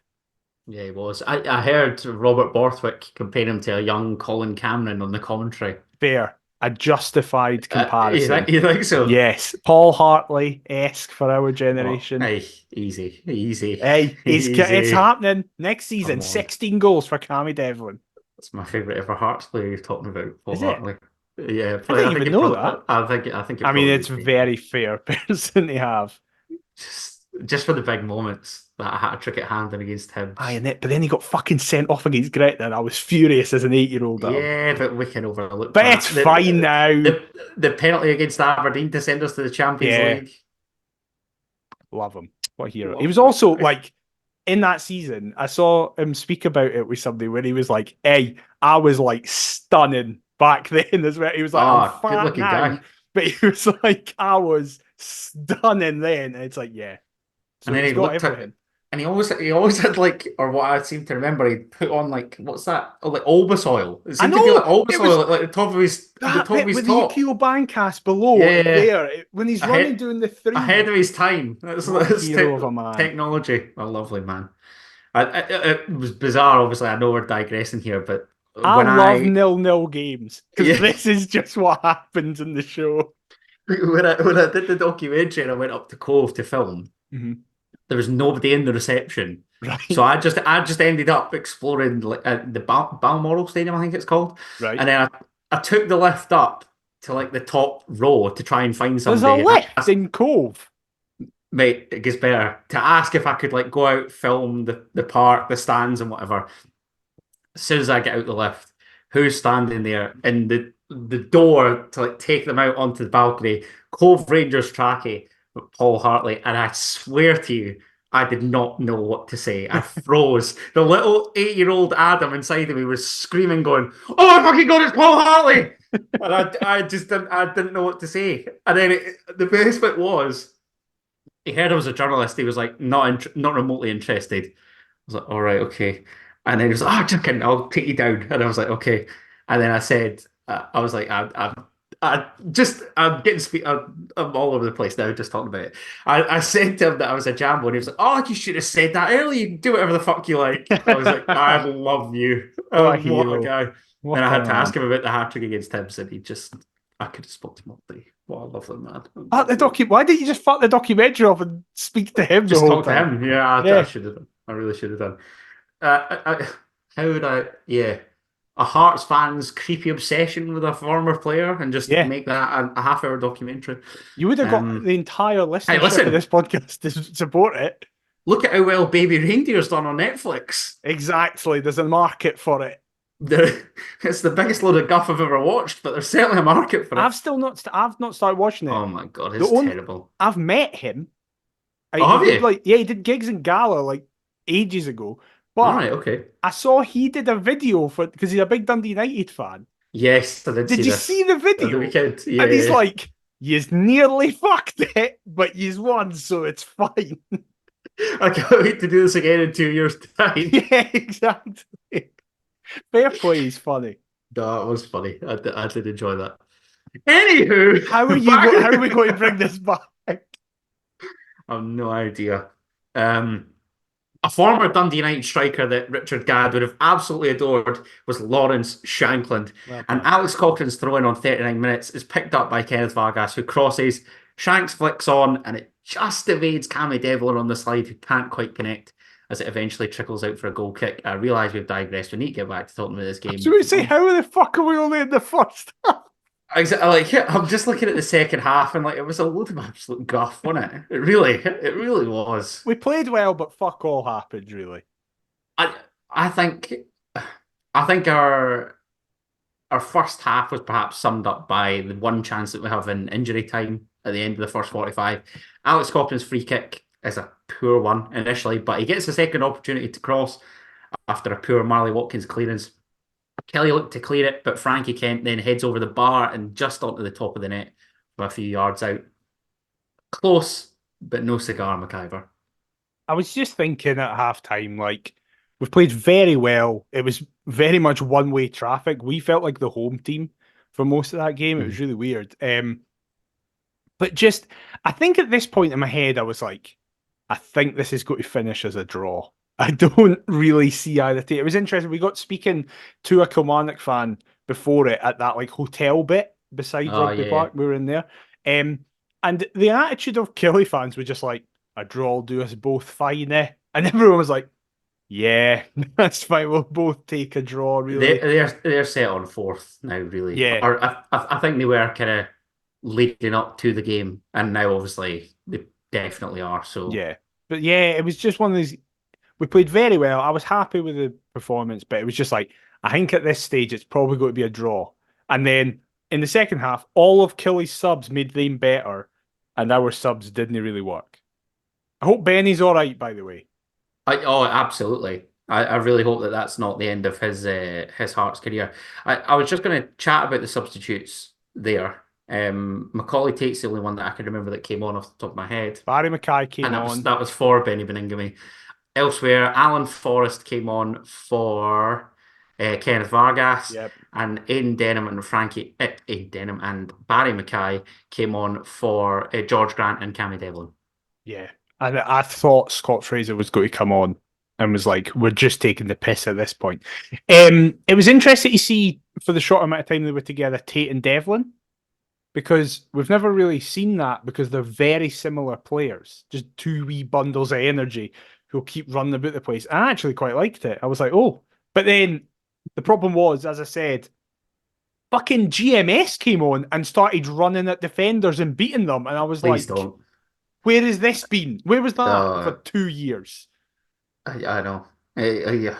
Yeah, he was. I heard Robert Borthwick compare him to a young Colin Cameron on the commentary. Fair, a justified comparison. You think so? Yes, Paul Hartley-esque for our Oh, generation. hey, easy, Hey, it's easy. happening next season. Come on. 16 goals for Cammy Devlin. That's my favourite ever Hearts player you're talking about, Paul Is it? Hartley. Yeah, I didn't I think even it know probably. that. I think it I mean, probably it's a did. very fair person to have. Just for the big moments, that hat trick at Hampden against Aye, Hibs. and but then he got fucking sent off against Gretna, and I was furious as an 8-year-old at him. Yeah, but we can overlook But it's that. fine now. The penalty against Aberdeen to send us to the Champions Yeah, League. love him. What a hero. He Love was that also guy. like in that season, I saw him speak about it with somebody where he was like, "Hey, I was like stunning back then as well." He was like, "I'm Ah, good fat looking now," guy. but he was like, "I was stunning then." And it's like, yeah. And So then he's he got looked at, everything. and he always had like, or what I seem to remember, he put on like, what's that? Oh, like Albus oil. It I seemed to be like know Albus it was oil at like the that top of bit his with the top. Akio Bancast below Yeah, and yeah, there when he's running ahead doing the ahead three. of his time. What a That's hero of a man. technology. A lovely man. It was bizarre. Obviously, I know we're digressing here, but I when love I 0-0 games because yeah, this is just what happens in the show. when I did the documentary and I went up to Cove to film, Mhm. there was nobody in the reception. So Right, I just ended up exploring like, the Balmoral Stadium, I think it's called, right. and then I took the lift up to like the top row to try and find There's a somebody. And I lift asked, in Cove. mate, it gets better, to ask if I could like go out, film the park, the stands, and whatever. As soon as I get out the lift, who's standing there in the door to like take them out onto the balcony? Cove Rangers trackie, Paul Hartley, and I swear to you, I did not know what to say. I froze. The little 8-year-old Adam inside of me was screaming, going, "Oh my fucking god, it's Paul Hartley!" And I just I didn't know what to say. And then the best bit was he heard I was a journalist. He was like, not remotely interested. I was like, all right, okay. And then he was like, oh, just kidding, I'll take you down. And I was like, okay. And then I said, I was like, I'm getting I'm all over the place now, just talking about it. I said to him that I was a Jambo, and he was like, oh, you should have said that earlier. You can do whatever the fuck you like. I was like, I love you. What a What a hero. guy. Then What I a had to ask man. him about the hat trick against Hibs, and I could have spoke to him all day. What a lovely man. Fuck the Why didn't you just fuck the documentary off and speak to him the Just whole talk to time? him. Yeah, I Yeah. should have done. I really should have done. How would I? Yeah, a Hearts fan's creepy obsession with a former player, and just Yeah. make that a half-hour documentary. You would have got Um, the entire hey, listenership of listen, this podcast to support it. look at how well Baby Reindeer's done on Netflix. Exactly. There's a market for it. It's the biggest load of guff I've ever watched, but there's certainly a market for it. I've not started watching it. Oh my God, The it's only terrible. I've met him. Oh, He have did you? like he did gigs in Gala like ages ago. All But right, okay. I saw he did a video for because he's a big Dundee United fan. Yes, I did see Did you see this the at the video? weekend. Yeah, And he's yeah. like, "You's nearly fucked it, but you's won, so it's fine." I can't wait to do this again in 2 years' time. Yeah, exactly. Fair play is funny. That was funny. I did enjoy that. Anywho, How are we going to back. bring this back? I've no idea. Um, a former Dundee United striker that Richard Gadd would have absolutely adored was Lawrence Shankland. Well And done. Alex Cochran's throw in on 39 minutes is picked up by Kenneth Vargas, who crosses. Shanks flicks on, and it just evades Cammy Devlin on the slide, who can't quite connect as it eventually trickles out for a goal kick. I realise we've digressed. We need to get back to talking about this So game. we say, how the fuck are we only in the first half? Like, I'm just looking at the second half, and like it was a load of absolute guff, wasn't it? It really was. We played well, but fuck all happened, really. I I think I think our first half was perhaps summed up by the one chance that we have in injury time at the end of the first 45. Alex Copland's free kick is a poor one initially, but he gets a second opportunity to cross after a poor Marley Watkins clearance. Kelly looked to clear it, but Frankie Kent then heads over the bar and just onto the top of the net for a few yards out. Close, but no cigar, McIver. I was just thinking at halftime, like, we've played very well. It was very much one-way traffic. We felt like the home team for most of that game. It was Mhm. really weird. But just, I think at this point in my head, I was like, I think this is going to finish as a draw. I don't really see either team. It was interesting. We got speaking to a Kilmarnock fan before it at that like hotel bit beside Oh, Rugby yeah. Park. We were in there. And the attitude of Killie fans was just like, a draw will do us both fine, eh? And everyone was like, Yeah, that's fine. We'll both take a draw, They really. they're set on fourth now, really. Yeah, Or I think they were kind of leading up to the game, and now obviously they definitely are. So yeah. But yeah, it was just one of these. We played very well. I was happy with the performance, but it was just like, I think at this stage it's probably going to be a draw. And then in the second half, all of Killy's subs made them better, and our subs didn't really work. I hope Benny's all right, by the way. oh, absolutely. I really hope that that's not the end of his Hearts career. I was just going to chat about the substitutes there. Macaulay Tate's the only one that I can remember that came on off the top of my head, Barry Mackay and came on. that was for Benny Beningame. Elsewhere, Alan Forrest came on for Kenneth Vargas, Yep. and Aidan Denham and Aidan Denham and Barry Mackay came on for George Grant and Cammy Devlin. Yeah. And I thought Scott Fraser was going to come on and was like, we're just taking the piss at this point. It was interesting to see for the short amount of time they were together, Tate and Devlin, because we've never really seen that because they're very similar players, just two wee bundles of energy who'll keep running about the place. I actually quite liked it. I was like, oh, but then the problem was, as I said, fucking GMS came on and started running at defenders and beating them. And I was Please like, don't. where has this been? Where was that for Uh, 2 years? I know. Yeah.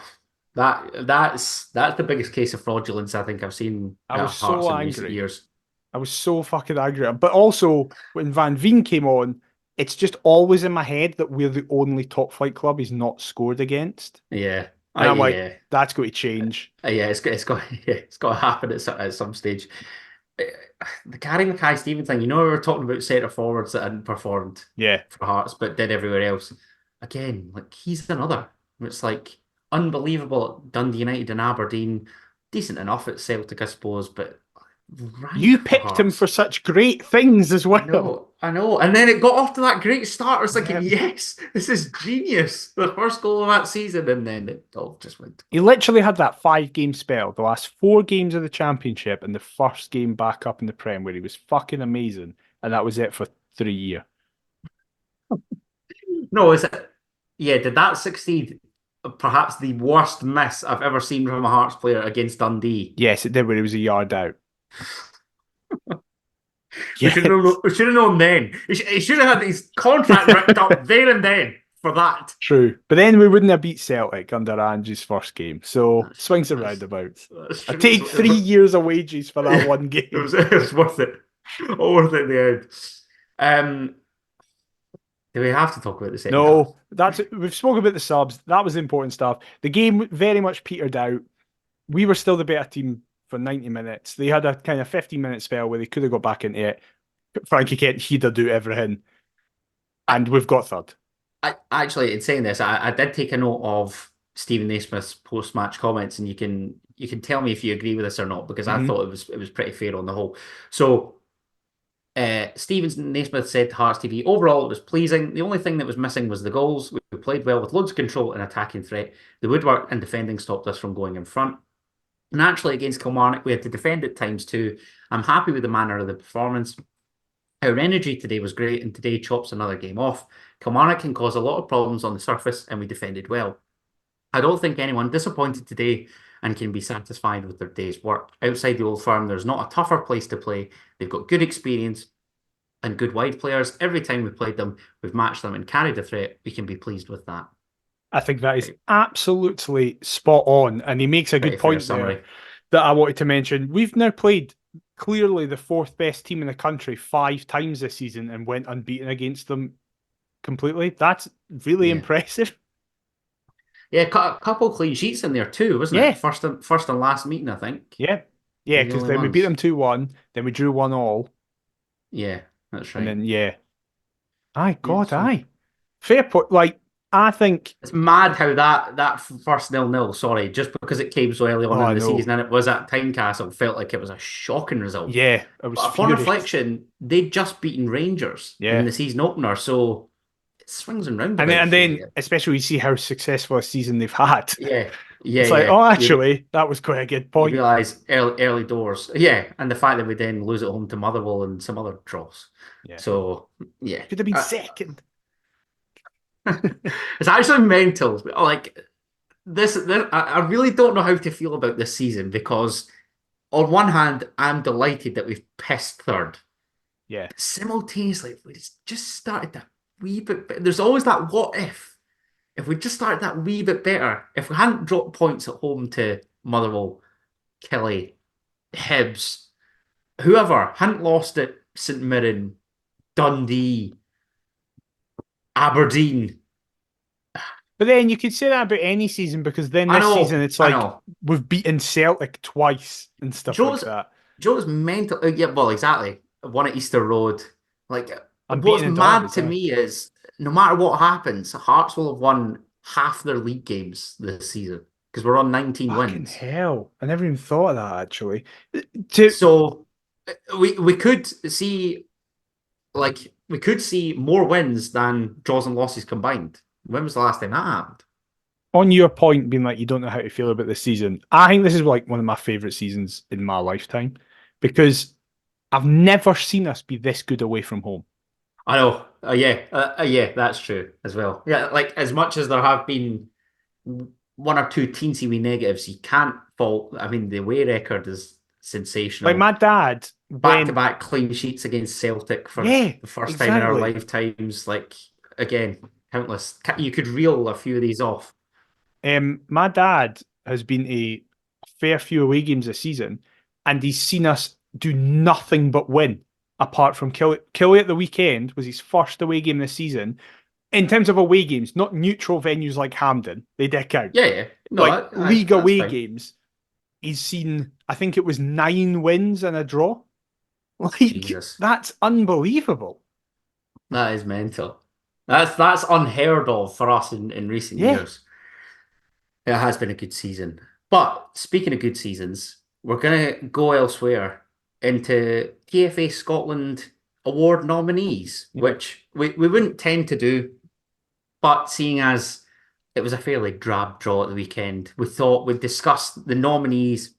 That's the biggest case of fraudulence I think I've seen I at was so Hearts in recent angry. years. I was so fucking angry. But also, when Van Veen came on, it's just always in my head that we're the only top flight club he's not scored against. Yeah. And I'm like, Yeah. that's going to change. Yeah, yeah, it's got to happen at some stage. Uh, The Gary Mackay-Steven thing, we were talking about centre forwards that hadn't performed Yeah. for Hearts but did everywhere else. Again, like he's another. It's like unbelievable at Dundee United and Aberdeen, decent enough at Celtic, I suppose, but right You for picked him for Hearts. such great things as I well. know, I know. And then it got off to that great start. It's like, Yeah. yes, this is genius. The first goal of that season, and then it all just went. He literally had that 5 game spell, the last 4 games of the championship and the first game back up in the Prem where he was fucking amazing. And that was it for 3 years. No, is it? Yeah, did that succeed? Perhaps the worst miss I've ever seen from a Hearts player against Dundee. Yes, it did where he was a yard out. We Yes, should have known then. He should have had his contract ripped up there and then for that. true. But then we wouldn't have beat Celtic under Ange's first game. So That's, swings and that's, roundabouts. that's I true. take 3 years of wages for that one It game. was it was worth it. All worth it in the end. Do we have to talk about the second half? No, we've spoken about the subs. That was the important stuff. The game very much petered out. We were still the better team for 90 minutes. They had a kind of 15-minute spell where they could have got back into it. Frankie Kent, he'd do everything. And we've got third. I actually, in saying this, I did take a note of Stephen Naismith's post-match comments, and you can tell me if you agree with this or not, because I Mhm. thought it was pretty fair on the whole. So Stephen Naismith said to Hearts TV, overall it was pleasing. The only thing that was missing was the goals. We played well with loads of control and attacking threat. The woodwork and defending stopped us from going in front. Naturally, against Kilmarnock, we had to defend at times too. I'm happy with the manner of the performance. Our energy today was great, and today chops another game off. Kilmarnock can cause a lot of problems on the surface, and we defended well. I don't think anyone disappointed today and can be satisfied with their day's work. Outside the Old Firm, there's not a tougher place to play. They've got good experience and good wide players. Every time we played them, we've matched them and carried a threat. We can be pleased with that. I think that is absolutely spot on. And he makes a Pretty good fair point there summary. that I wanted to mention. We've now played clearly the fourth best team in the country 5 times this season and went unbeaten against them completely. That's really Yeah. impressive. Yeah, a couple clean sheets in there too, wasn't Yeah. it? First and last meeting, I think. Yeah. Yeah, The because only then we beat ones. them 2-1, then we drew 1-1, Yeah, that's and right. then, yeah. Aye, Yeah, God, so aye. Fair point. Like, I think, it's mad how that first 0-0, sorry, just because it came so early on oh, in I the know. season and it was at Tynecastle, felt like it was a shocking result. Yeah, I was But upon furious. reflection, they'd just beaten Rangers in Yeah. the season opener, so it swings and And then, roundabouts and really. then, especially when you see how successful a season they've had, Yeah, yeah, it's like, yeah. oh, You actually, that was quite a good you point. realise early doors, yeah, and the fact that we then lose at home to Motherwell and some other draws. Yeah. So yeah, Could have been second. it's actually mental. Like I really don't know how to feel about this season because on one hand, I'm delighted that we've pissed third. Yeah. Simultaneously, if we just started that wee bit better, there's always that what if. If we just started that wee bit better, if we hadn't dropped points at home to Motherwell, Kelly, Hibs, whoever, hadn't lost at St Mirren, Dundee, Aberdeen. But then you could say that about any season because then this season it's I like know. we've beaten Celtic twice and stuff like Joe's that. Joe's mental. Yeah, well, exactly. One at Easter Road. Like, I'm what's beaten in mad derbies, to eh? me is no matter what happens, Hearts will have won half their league games this season because we're on 19 Fucking wins. hell. I never even thought of that actually. To So we could see we could see more wins than draws and losses combined. When was the last time that happened? On your point being like you don't know how to feel about this season, I think this is like one of my favorite seasons in my lifetime because I've never seen us be this good away from home. I know. Yeah, that's true as well. Yeah, like as much as there have been one or two teensy wee negatives, you can't fault. I mean, the away record is Like sensational. my dad, Back to when back clean sheets against Celtic for yeah, the first time in our exactly. lifetimes. Like again, countless. You could reel a few of these off. My dad has been a fair few away games this season, and he's seen us do nothing but win. Apart from Killy at the weekend was his first away game this season. In terms of away games, not neutral venues like Hampden, they dick out. Yeah, yeah. No, Like league that's away fine. games, he's seen, I think it was 9 wins and a draw. Like, Jesus, that's unbelievable. that is mental. That's unheard of for us in recent Yeah. years. It has been a good season. But speaking of good seasons, we're gonna go elsewhere into PFA Scotland award nominees, Yeah. which we wouldn't tend to do, but seeing as it was a fairly drab draw at the weekend, we thought we'd discuss the nominees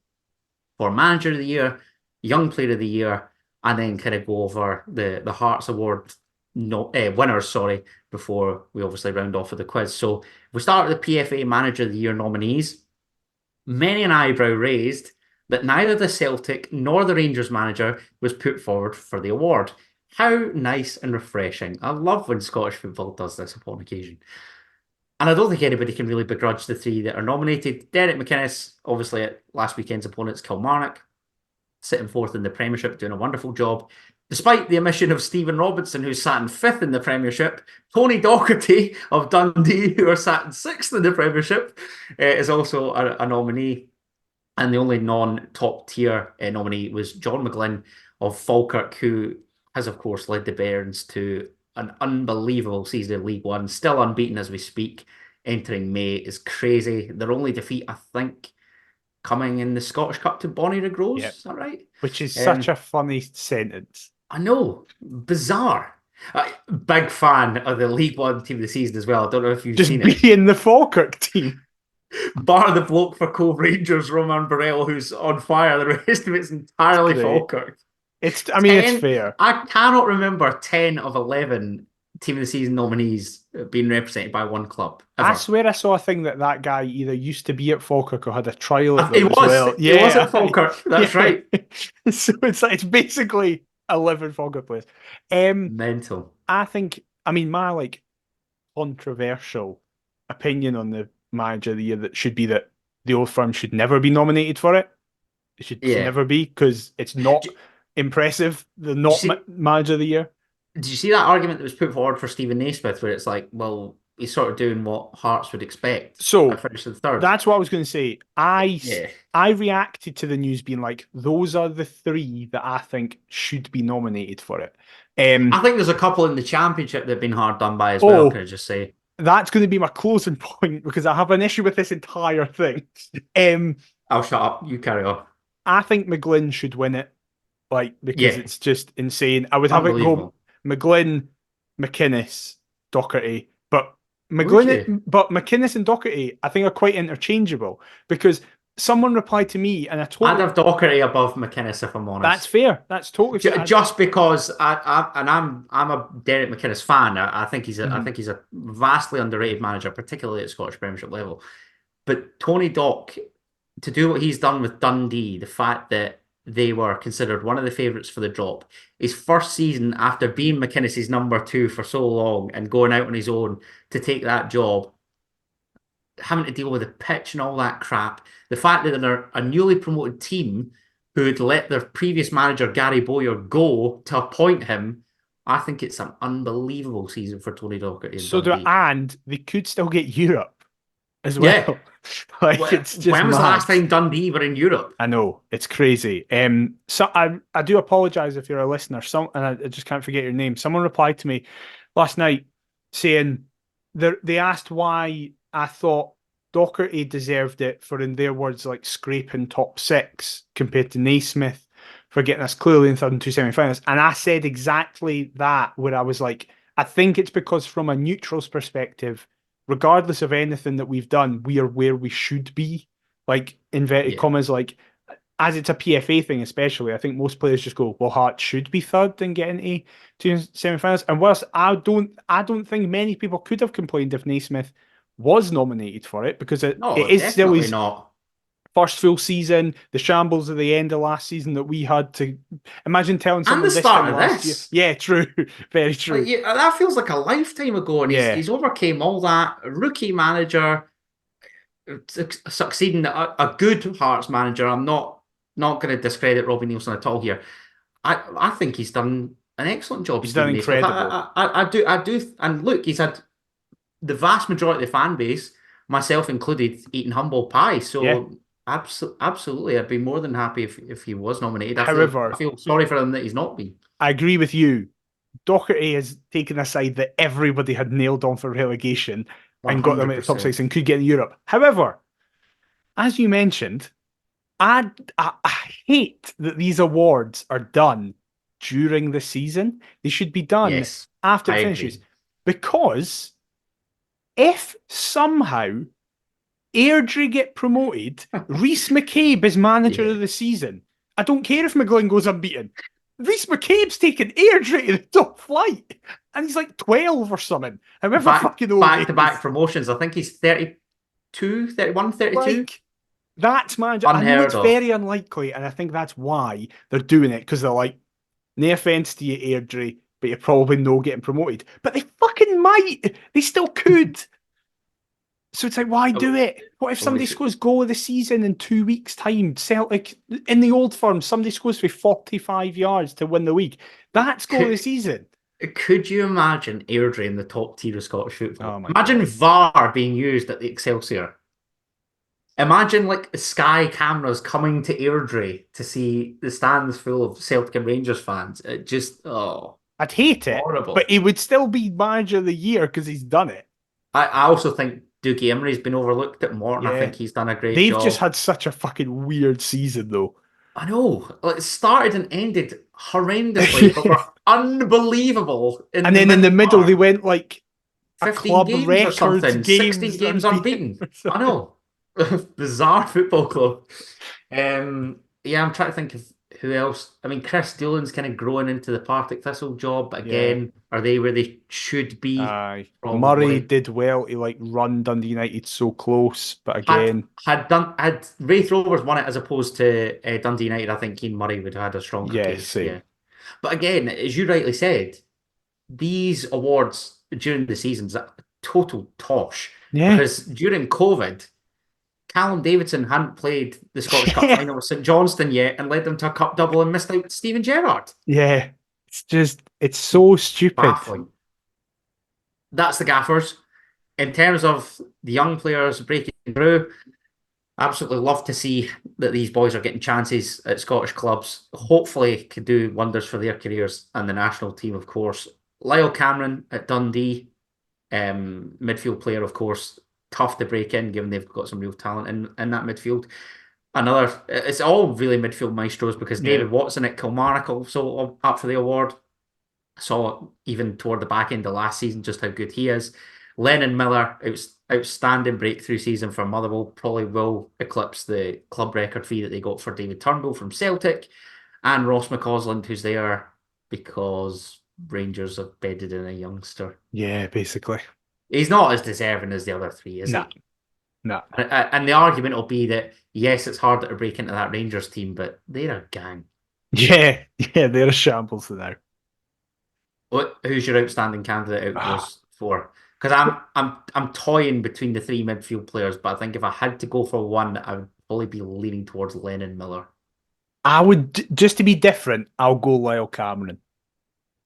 for Manager of the Year, Young Player of the Year, and then kind of go over the Hearts Award winners, sorry, before we obviously round off with the quiz. So we start with the PFA Manager of the Year nominees. Many an eyebrow raised that neither the Celtic nor the Rangers manager was put forward for the award. How nice and refreshing. I love when Scottish football does this upon occasion. And I don't think anybody can really begrudge the three that are nominated. Derek McInnes, obviously at last weekend's opponents, Kilmarnock, sitting fourth in the Premiership, doing a wonderful job. Despite the omission of Stephen Robinson, who's sat in fifth in the Premiership, Tony Docherty of Dundee, who are sat in sixth in the Premiership, is also a nominee. And the only non-top tier nominee was John McGlynn of Falkirk, who has, of course, led the Bairns to an unbelievable season in League One, still unbeaten as we speak. Entering May is crazy. Their only defeat, I think, coming in the Scottish Cup to Bonnyrigg Rose. Yeah. Is that right? Which is such Um, a funny sentence. I know, bizarre. Big fan of the League One team of the season as well. I don't know if you've Just seen it. being the Falkirk team. Bar the bloke for Cove Rangers, Roman Burrell, who's on fire. The rest of it's entirely Great. Falkirk. I mean, it's 10, fair. I cannot remember 10 of 11 team of the season nominees being represented by one club I ever. swear I saw a thing that guy either used to be at Falkirk or had a trial at It them as was. well. It was Yeah, at Falkirk. That's yeah. right. So it's basically 11 Falkirk players. Mental. I mean, my like controversial opinion on the manager of the year that should be that the Old Firm should never be nominated for it. It should Yeah. never be because it's not Did, impressive. They're did you not see, manager of the year. did you see that argument that was put forward for Stephen Naismith where it's like, well, he's sort of doing what Hearts would expect by So finishing third? that's what I was going to say. Yeah. I reacted to the news being like, those are the three that I think should be nominated for it. I think there's a couple in the championship that have been hard done by as well, Oh, can I just say? that's going to be my closing point because I have an issue with this entire thing. I'll shut up. You carry on. I think McGlynn should win it, like because Yeah. it's just insane. I would have it go Unbelievable. McGlynn, McInnes, Docherty, but Would you? McInnes and Docherty, I think are quite interchangeable because someone replied to me and I I'd totally have Docherty above McInnes if I'm that's honest. fair. That's totally fair. Just because I'm a Derek McInnes fan. I think he's a Mhm. vastly underrated manager, particularly at Scottish Premiership level. But Tony Dock, to do what he's done with Dundee, the fact that they were considered one of the favourites for the drop, his first season after being McInnes's number two for so long and going out on his own to take that job, having to deal with the pitch and all that crap, the fact that they're a newly promoted team who had let their previous manager Gary Bowyer go to appoint him, I think it's an unbelievable season for Tony Docherty in Dundee. And they could still get Europe as well. Yeah. Like, it's just when was the mad. last time Dundee were in Europe? I know, it's crazy. So I do apologise if you're a listener. And I just can't forget your name. Someone replied to me last night saying they asked why I thought Docherty deserved it for, in their words, like scraping top six compared to Naismith for getting us clearly in third and two semi-finals. And I said exactly that, where I was like, I think it's because from a neutral's perspective, regardless of anything that we've done, we are where we should be. Like, inverted commas, like, as it's a PFA thing especially, I think most players just go, well, Hearts should be third and get into two semi-finals. And whilst I don't think many people could have complained if Naismith was nominated for it, because it is still his first full season, the shambles at the end of last season that we had to imagine telling someone and the this start time of last this. year. Yeah, true. Very true. Like, that feels like a lifetime ago, and he's overcame all that. Rookie manager, succeeding a good Hearts manager. I'm not going to discredit Robbie Neilson at all here. I think he's done an excellent job. He's done incredible. I do, and look, he's had the vast majority of the fan base, myself included, eating humble pie. So absolutely, I'd be more than happy if he was nominated. I feel sorry for him that he's not been. I agree with you. Docherty has taken a side that everybody had nailed on for relegation 100%. And got them at the top six and could get in Europe. However, as you mentioned, I hate that these awards are done during the season. They should be done after it finishes. Agree. Because if somehow Airdrie get promoted, Rhys McCabe is manager of the season. I don't care if McGlynn goes unbeaten. Rhys McCabe's taken Airdrie to the top flight, and he's like 12 or something. However fucking old back-to-back promotions. I think he's 32, 31, 32. Like, that's manager. I know it's very unlikely, and I think that's why they're doing it, because they're like, no offence to you, Airdrie, but you're probably no getting promoted. But they fucking might. They still could. So it's like, why do it? What if somebody scores goal of the season in 2 weeks' time? Celtic, in the Old Firm, somebody scores for 45 yards to win the league. That's goal of the season. Could you imagine Airdrie in the top tier of Scottish football? Imagine VAR being used at the Excelsior. Imagine like Sky cameras coming to Airdrie to see the stands full of Celtic and Rangers fans. It just, I'd hate it, horrible. But he would still be manager of the year because he's done it. I also think Dougie Imrie's been overlooked at Morton. I think he's done a great job. They've just had such a fucking weird season, though. I know. It started and ended horrendously, but were unbelievable. And then in the middle, they went like 15 games or something. 16 games unbeaten. I know. Bizarre football club. I'm trying to think of who else. I mean, Chris Doolan's kind of growing into the Partick Thistle job. But again, are they where they should be? Murray did well to like run Dundee United so close, but again, had Wraith Rovers won it as opposed to Dundee United, I think Keane Murray would have had a stronger case. Same. Yeah. But again, as you rightly said, these awards during the season's a total tosh. Yeah. Because during COVID, Callum Davidson hadn't played the Scottish Cup final with St Johnstone yet and led them to a cup double and missed out Steven Gerrard. Yeah. It's so stupid. Baffling. That's the gaffers. In terms of the young players breaking through, absolutely love to see that these boys are getting chances at Scottish clubs. Hopefully can do wonders for their careers and the national team, of course. Lyle Cameron at Dundee, midfield player, of course. Tough to break in, given they've got some real talent in that midfield. It's all really midfield maestros, because David Watson at Kilmarnock also up for the award. I saw even toward the back end of last season just how good he is. Lennon Miller, it was outstanding breakthrough season for Motherwell, probably will eclipse the club record fee that they got for David Turnbull from Celtic. And Ross McCausland, who's there because Rangers have bedded in a youngster. Yeah, basically. He's not as deserving as the other three, is he? No. And the argument will be that, yes, it's harder to break into that Rangers team, but they're a gang. Yeah, they're a shambles now. Who's your outstanding candidate out of Ah, those four? Because I'm toying between the three midfield players, but I think if I had to go for one, I would probably be leaning towards Lennon Miller. I would, just to be different, I'll go Lyle Cameron.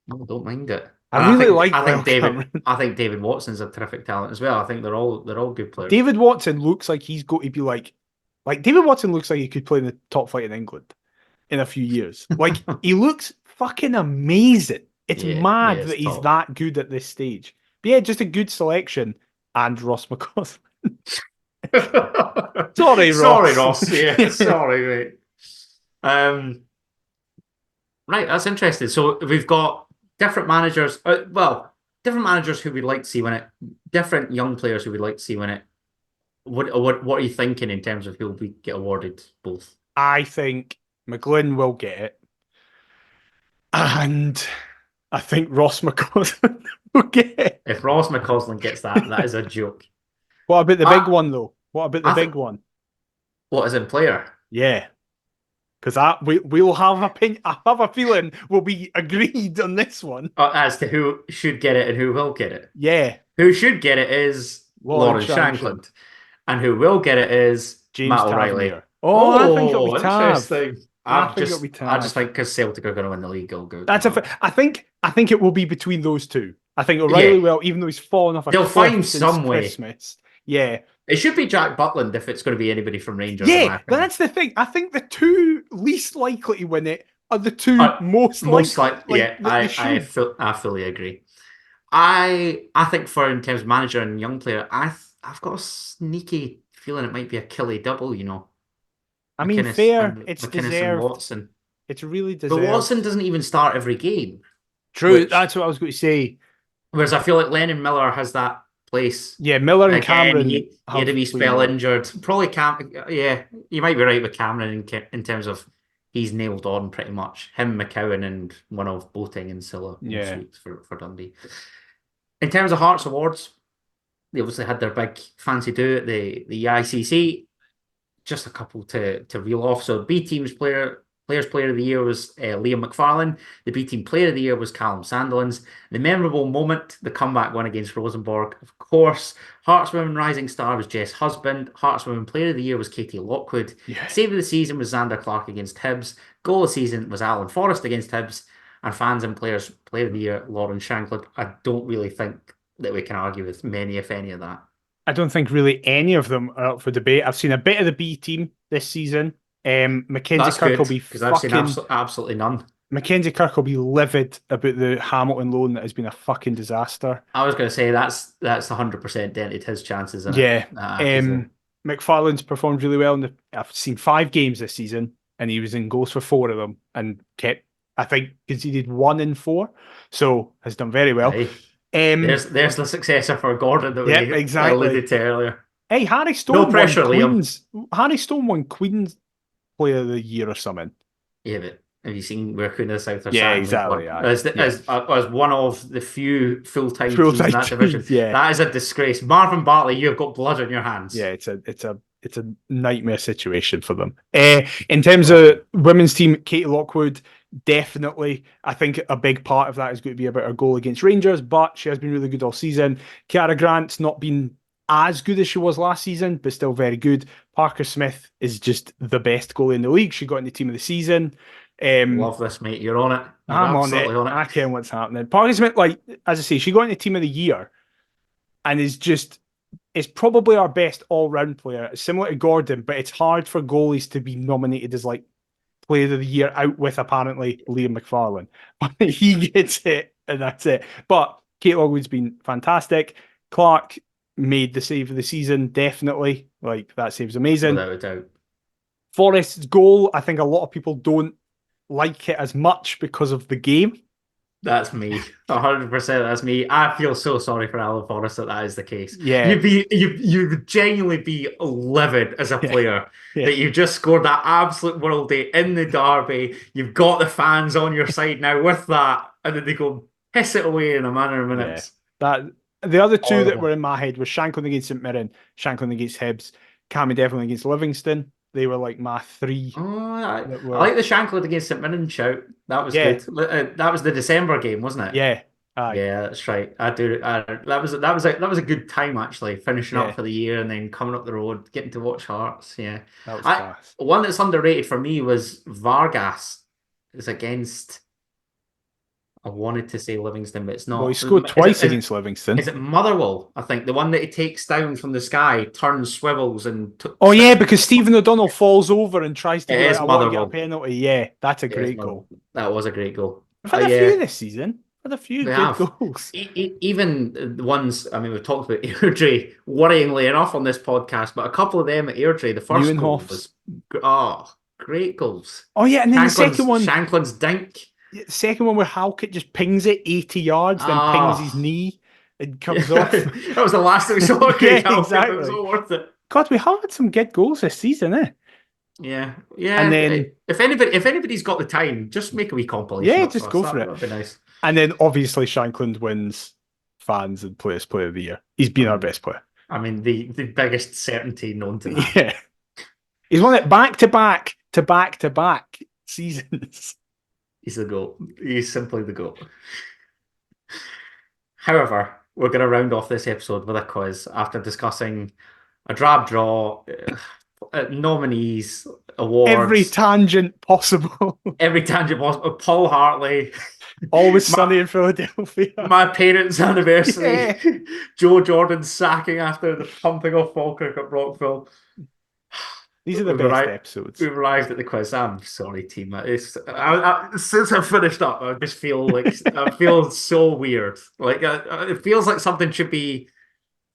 No, I don't mind it. I And really like Lyle David Cameron. I think David Watson's a terrific talent as well. I think they're all good players. David Watson looks like he's going to be like David Watson looks like he could play in the top flight in England in a few years. Like he looks fucking amazing. It's mad it's that he's top. that good at this stage. But yeah, just a good selection. And Ross McCausland. Sorry, Ross. Sorry, Ross. Yeah, sorry, mate. Right, that's interesting. So we've got different managers. Different managers who we'd like to see win it. Different young players who we'd like to see win it. What are you thinking in terms of who will get awarded both? I think McGlynn will get it. And I think Ross McCausland will get it. If Ross McCausland gets that, that is a joke. What about the big one, though? What about the big one? What is in player? Yeah. Because we'll have opinion. I have a feeling we'll be agreed on this one. As to who should get it and who will get it. Yeah. Who should get it is Lauren Shankland. And who will get it is James Matt O'Reilly. Tavernier. I think it'll be interesting. I just think because Celtic are going to win the league, it'll go. I think it will be between those two. I think O'Reilly will, even though he's fallen off a they'll cliff find since some way. Christmas. Yeah. It should be Jack Butland if it's going to be anybody from Rangers. Yeah, that's the thing. I think the two least likely to win it are the two most likely. Yeah, I fully agree. I think in terms of manager and young player, I've got a sneaky feeling it might be a Killy double, you know. I mean, fair. It's McInnes deserved. And Watson. It's really deserved. But Watson doesn't even start every game. True, that's what I was going to say. Whereas I feel like Lennon Miller has that place. Yeah, Miller and Cameron. He had a wee spell injured. Probably yeah, you might be right with Cameron in terms of he's nailed on pretty much. Him, McCowan, and one of Boating and Silla for Dundee. In terms of Hearts Awards, they obviously had their big fancy do at the ICC. Just a couple to reel off. So B Team's Players Player of the Year was Liam McFarlane. The B Team Player of the Year was Callum Sandilands. The memorable moment, the comeback win against Rosenborg, of course. Hearts Women Rising Star was Jess Husband. Hearts Women Player of the Year was Katie Lockwood. Yeah. Save of the season was Xander Clark against Hibs. Goal of the season was Alan Forrest against Hibs. And Fans and Players Player of the Year, Lauren Shankland. I don't really think that we can argue with many, if any, of that. I don't think really any of them are up for debate. I've seen a bit of the B Team this season. Mackenzie Kirk will be because I've seen absolutely none. Mackenzie Kirk will be livid about the Hamilton loan that has been a fucking disaster. I was going to say that's 100% dented his chances. Yeah. McFarlane's performed really well. I've seen 5 games this season, and he was in goals for 4 of them, and I think conceded 1 in 4, so has done very well. Hey. There's the successor for Gordon that we alluded to earlier. Hey, Harry Stone. No pressure, Liam. Harry Stone won Queen's Player of the Year or something. Yeah, but have you seen where Queen of the South are? Yeah, exactly. As one of the few full-time teams in that division. Yeah. That is a disgrace. Marvin Bartley, you've got blood on your hands. Yeah, it's a nightmare situation for them. In terms of women's team, Katie Lockwood, definitely. I think a big part of that is going to be about her goal against Rangers, but she has been really good all season. Kiara Grant's not been as good as she was last season, but still very good. Parker Smith is just the best goalie in the league. She got in the team of the season. Love this, mate. You're on it. I'm on it. I care what's happening. Parker Smith, as I say, she got in the team of the year and is probably our best all-round player. Similar to Gordon, but it's hard for goalies to be nominated as Player of the Year out with apparently Liam McFarlane. He gets it, and that's it. But Kate Lockwood's been fantastic. Clark made the save of the season, definitely. That save's amazing. Without a doubt. Forrest's goal, I think a lot of people don't like it as much because of the game. That's me. 100% that's me. I feel so sorry for Alan Forrest that is the case. Yeah. You'd genuinely be livid as a player that you've just scored that absolute worldie in the derby. You've got the fans on your side now with that, and then they go piss it away in a matter of minutes. Yeah. The other two that Horrible. were in my head was Shankland against St Mirren, Shankland against Hibs, Cammy Devlin against Livingston. They were like my three Oh, that I were, like the Shankland against St Mirren shout. That was yeah, good. That was the December game, wasn't it? yeah, aye, Yeah, that's right. I do. That was a good time actually, finishing up yeah, for the year and then coming up the road, getting to watch Hearts. Yeah, that was I class. one that's underrated for me was Vargas is against. I wanted to say Livingston, but it's Well, he not. scored Is it twice against Livingston. is it Motherwell? I think the one that he takes down from the sky, turns, swivels, and Oh yeah, sticks it. because Stephen O'Donnell falls over and tries to It be like, is "I want to get a Motherwell. penalty." Yeah, that's a It is great Motherwell. goal. That was a great goal. We've had a few Yeah, this season. We've had a few we good have. goals. Even the ones, I mean, we've talked about Airdrie worryingly enough on this podcast, but a couple of them at Airdrie, the first goal Neuenhof's. was, oh, great goals. Oh yeah, and then the second one, Shankland's dink. the second one where Halkett just pings it 80 yards, then pings his Ah, knee and comes off. that was the last that we saw of Yeah, Craig Halkett, but it was exactly. all worth it. God, we have had some good goals this season, eh? Yeah, And yeah. then, If anybody's got the time, just make a wee compilation yeah, up for just us. go for it. That'd be nice. And then obviously Shankland wins fans and players player of the year. He's been our best player. I mean, the biggest certainty known to man. Yeah. He's won it back to back to back to back seasons. He's the GOAT. He's simply the GOAT. However, we're going to round off this episode with a quiz after discussing a drab draw, nominees, Every awards, tangent possible. every tangent possible. Paul Hartley, Always my, sunny in Philadelphia. my parents' anniversary, Yeah. Joe Jordan sacking after the pumping of Falkirk at Brockville. These are the We've best arrived, episodes. we've arrived at the quiz. I'm sorry, team. Since I've finished up, I just feel like I feel so weird. Like it feels like something should be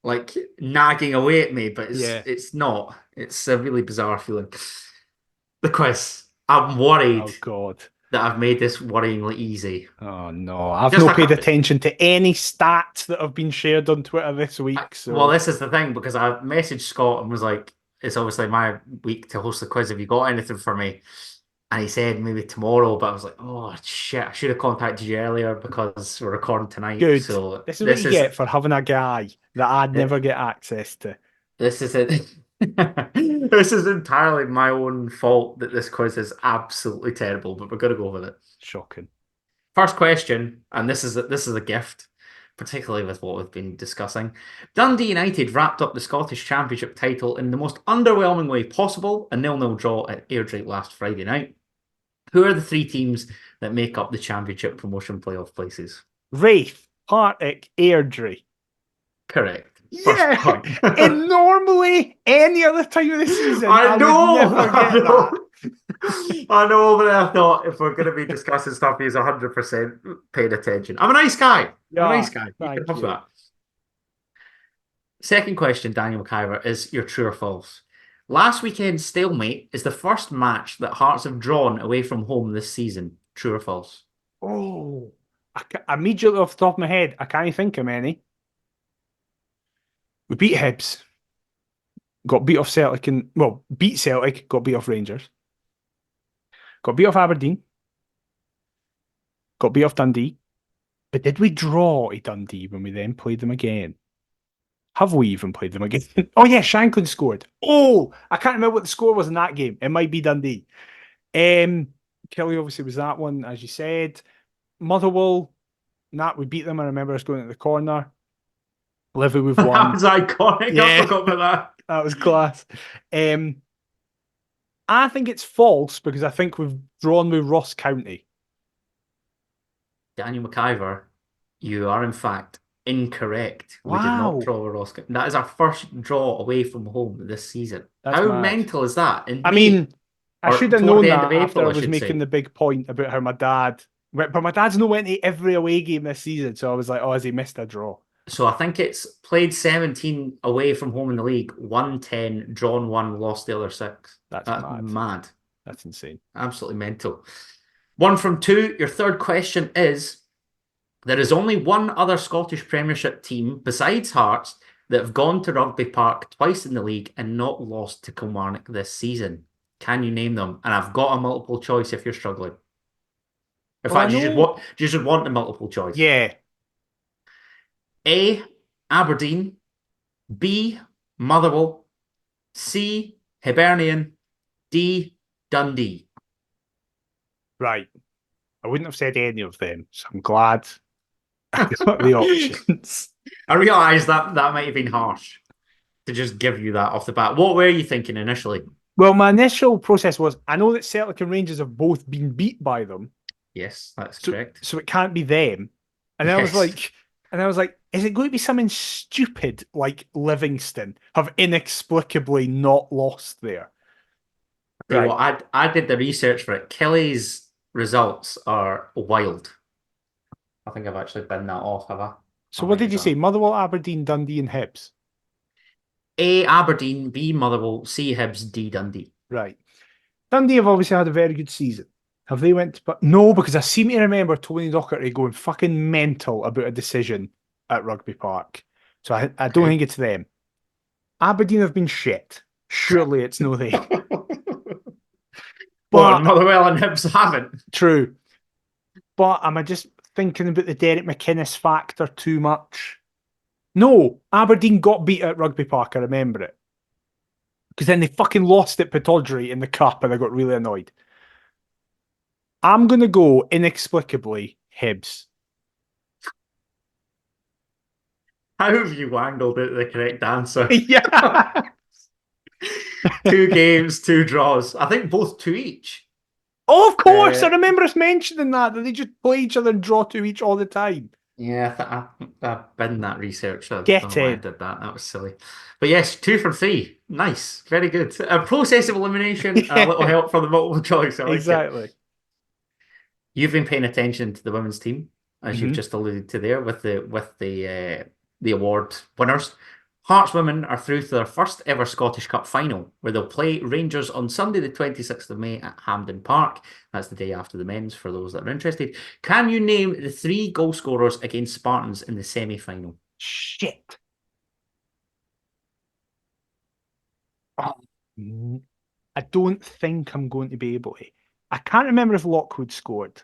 like nagging away at me, but Yeah. it's not. It's a really bizarre feeling. The quiz. I'm worried Oh God. that I've made this worryingly easy. Oh no. I've Just not paid like attention to any stats that have been shared on Twitter this week. So well, this is the thing because I messaged Scott and was like, "It's obviously my week to host the quiz. Have you got anything for me?" And he said maybe tomorrow, but I was like, "Oh shit! I should have contacted you earlier because we're recording tonight." good. So This is what you get for having a guy that I'd yeah, never get access to. this is it. This is entirely my own fault that this quiz is absolutely terrible, but we're going to go with it. Shocking. First question, and this is a gift, particularly with what we've been discussing. Dundee United wrapped up the Scottish Championship title in the most underwhelming way possible, a 0-0 draw at Airdrie last Friday night. Who are the three teams that make up the Championship promotion playoff places? Wraith, Partick, Airdrie. Correct. First Yeah, point. and normally any other time of the season, I know, would never I get know. that. I know, but I thought if we're going to be discussing stuff, he's 100% paying attention. I'm a nice guy. I'm a nice Yeah, guy. You can thank have you. that. Second question, Daniel McIver, is your true or false? Last weekend's stalemate is the first match that Hearts have drawn away from home this season. True or false? Oh, immediately off the top of my head, I can't think of many. We beat Hibs, got beat off Celtic, and well, beat Celtic, got beat off Rangers, got beat off Aberdeen, got beat off Dundee. But did we draw at Dundee when we then played them again? Have we even played them again? Oh yeah, Shankland scored. Oh, I can't remember what the score was in that game. It might be Dundee. Kelly obviously was that one, as you said. Motherwell, we beat them. I remember us going to the corner. Livy, we've won. That was iconic. Yeah. I forgot about that. That was class. I think it's false because I think we've drawn with Ross County. Daniel McIver, you are in fact incorrect. We did Wow. not draw with Ross. That is our first draw away from home this season. That's How mad. mental is that? In I May, mean, I or should have toward known the end that of April, after I I was should making say. the big point about how my dad, but my dad's not went to every away game this season, so I was like, oh, has he missed a draw? So I think it's played 17 away from home in the league, won 10, drawn 1, lost the other 6. That's mad. That's insane. Absolutely mental. 1 from 2. Your third question is, there is only one other Scottish Premiership team besides Hearts that have gone to Rugby Park twice in the league and not lost to Kilmarnock this season. Can you name them? And I've got a multiple choice if you're struggling. In fact, you should want the multiple choice. Yeah. A, Aberdeen, B. Motherwell, C. Hibernian, D. Dundee. Right. I wouldn't have said any of them, so I'm glad I got the options. I realise that that might have been harsh to just give you that off the bat. What were you thinking initially? Well, my initial process was I know that Celtic and Rangers have both been beat by them, Yes, that's so correct. so it can't be them. And then Yes. I was like, is it going to be something stupid like Livingston have inexplicably not lost there? Tell you Right. what, I did the research for it. Kelly's results are wild. I think I've actually been that off, have I? I So what might did have you say? done. Motherwell, Aberdeen, Dundee, and Hibs. A. Aberdeen, B. Motherwell, C. Hibs, D. Dundee. Right. Dundee have obviously had a very good season. Have they went to, but no, because I seem to remember Tony Docherty going fucking mental about a decision at Rugby Park. So I don't Okay. think it's them. Aberdeen have been shit. Surely it's no they. What, But Motherwell and Hibs haven't? true. But am I just thinking about the Derek McInnes factor too much? No, Aberdeen got beat at Rugby Park. I remember it. Because then they fucking lost at Pittodrie in the cup and I got really annoyed. I'm going to go inexplicably Hibs. How have you wangled it the correct answer? Yeah. 2 games, 2 draws. I think both 2 each. Oh, of course. I Uh, remember us mentioning that they just play each other and draw to each all the time. yeah, I've been that research. I don't know Get why I in. did that. That was silly. But yes, 2 from 3. Nice. Very good. A process of elimination and a little Yeah, help from the multiple choice. I like it. exactly. You've been paying attention to the women's team, as you've Hmm. just alluded to there, with the award winners. Hearts women are through to their first ever Scottish Cup final, where they'll play Rangers on Sunday, the 26th of May at Hampden Park. That's the day after the men's, for those that are interested. Can you name the 3 goal scorers against Spartans in the semi-final? Shit. Oh, I don't think I'm going to be able to. I can't remember if Lockwood scored,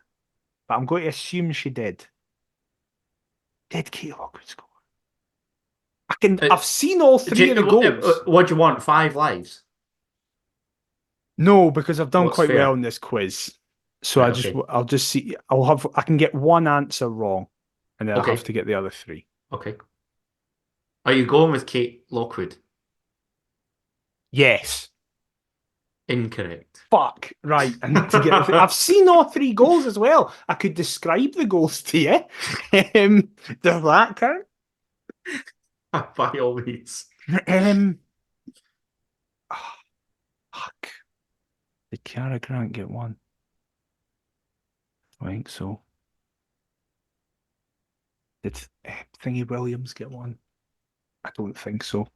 but I'm going to assume she did. Did Kate Lockwood score? Uh, I've seen all do 3 of the goals. what do you want? 5 lives? No, because I've done What's quite well fair? in this quiz. So Right, okay. I'll just see. I can get one answer wrong, and then I'll have Okay, to get the other 3. okay. Are you going with Kate Lockwood? Yes. Incorrect. Fuck. Right. I need to get. I've seen all 3 goals as well. I could describe the goals to you. Does that count? By all means. Um. oh, fuck. Did Kiara Grant get one? I think so. Did Thingy Williams get one? I don't think so.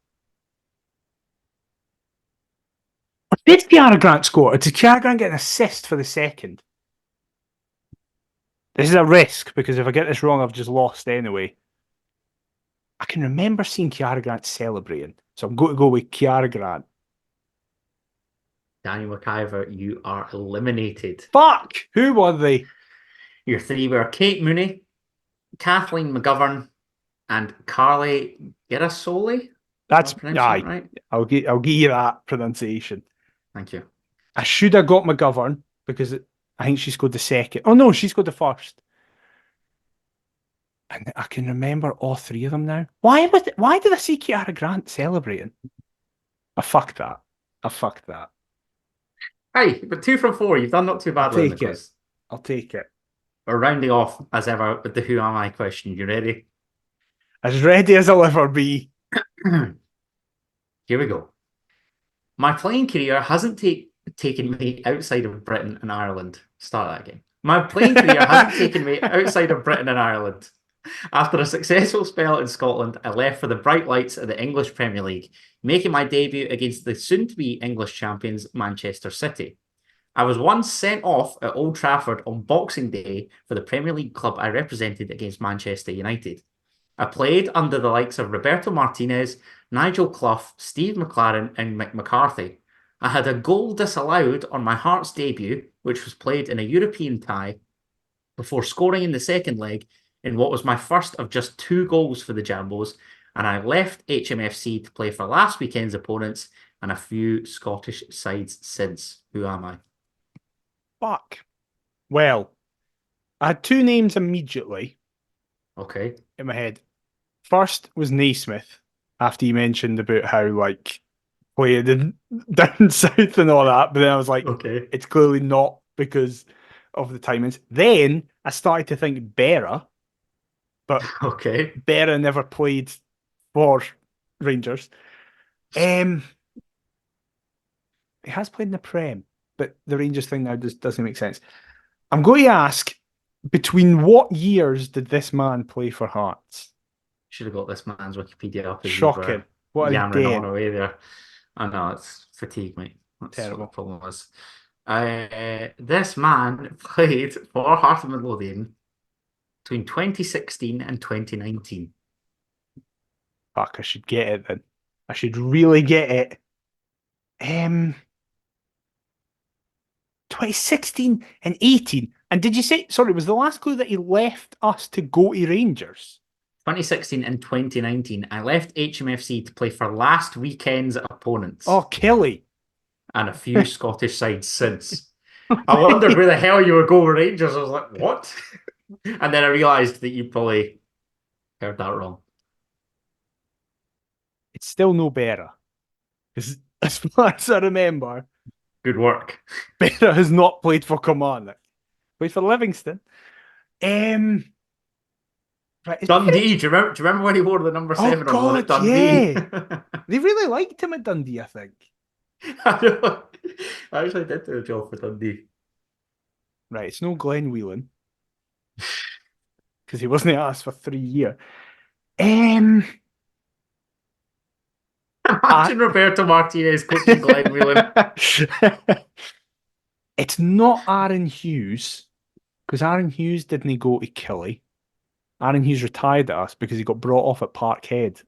Did Kiara Grant score? Or did Kiara Grant get an assist for the second? This is a risk because if I get this wrong, I've just lost anyway. I can remember seeing Kiara Grant celebrating, so I'm going to go with Kiara Grant. Daniel McIver, you are eliminated. Fuck! Who were they? Your 3 were Kate Mooney, Kathleen McGovern, and Carly Girasoli. Am I That's pronouncing that aye. right? I'll give you that pronunciation. Thank you. I should have got McGovern because I think she scored the second. Oh no, she scored the first. And I can remember all 3 of them now. Why did I see Kiara Grant celebrating? I fucked that. I fucked that. Hey, but 2 from 4. You've done not too I'll badly in the take it. quiz. I'll take it. We're rounding off as ever with the Who Am I question. You ready? As ready as I'll ever be. Here we go. My playing career hasn't taken me outside of Britain and Ireland. Start that again. My playing career hasn't taken me outside of Britain and Ireland. After a successful spell in Scotland, I left for the bright lights of the English Premier League, making my debut against the soon-to-be English champions, Manchester City. I was once sent off at Old Trafford on Boxing Day for the Premier League club I represented against Manchester United. I played under the likes of Roberto Martinez, Nigel Clough, Steve McLaren, and Mick McCarthy. I had a goal disallowed on my Hearts debut, which was played in a European tie, before scoring in the second leg in what was my first of just 2 goals for the Jambos, and I left HMFC to play for last weekend's opponents and a few Scottish sides since. Who am I? Fuck. Well, I had two names immediately Okay. in my head. First was Naismith, after you mentioned about how, like, playing down south and all that, but then I was like, Okay. it's clearly not because of the timings. Then I started to think Berra, but Okay. Berra never played for Rangers. He has played in the Prem, but the Rangers thing now just doesn't make sense. I'm going to ask, between what years did this man play for Hearts? Should have got this man's Wikipedia up as you Shocking. were What a yammering on day. away there. I know, it's fatigue, mate. That's what the Terrible. problem was. This man played for Hearts of Midlothian between 2016 and 2019. Fuck, I should get it then. I should really get it. 2016 and 18. And did you say, sorry, was the last clue that he left us to go to Rangers? 2016 and 2019, I left HMFC to play for last weekend's opponents Oh, Kelly. and a few Scottish sides since. I wondered where the hell you were going with Rangers. I was like, what? And then I realised that you probably heard that wrong. It's still no better. As far as I remember, Good work. Berra has not played for Kilmarnock. Played for Livingston. Right, Dundee. Do you remember when he wore the number 7 on one at God, Dundee? yeah. They really liked him at Dundee, I think. I know. I actually did do a job for Dundee. Right, it's no Glenn Whelan. Because he wasn't asked for 3 years. Imagine Roberto Martinez coaching Glenn Whelan. It's not Aaron Hughes, because Aaron Hughes didn't go to Killy. Aaron Hughes retired at us because he got brought off at Parkhead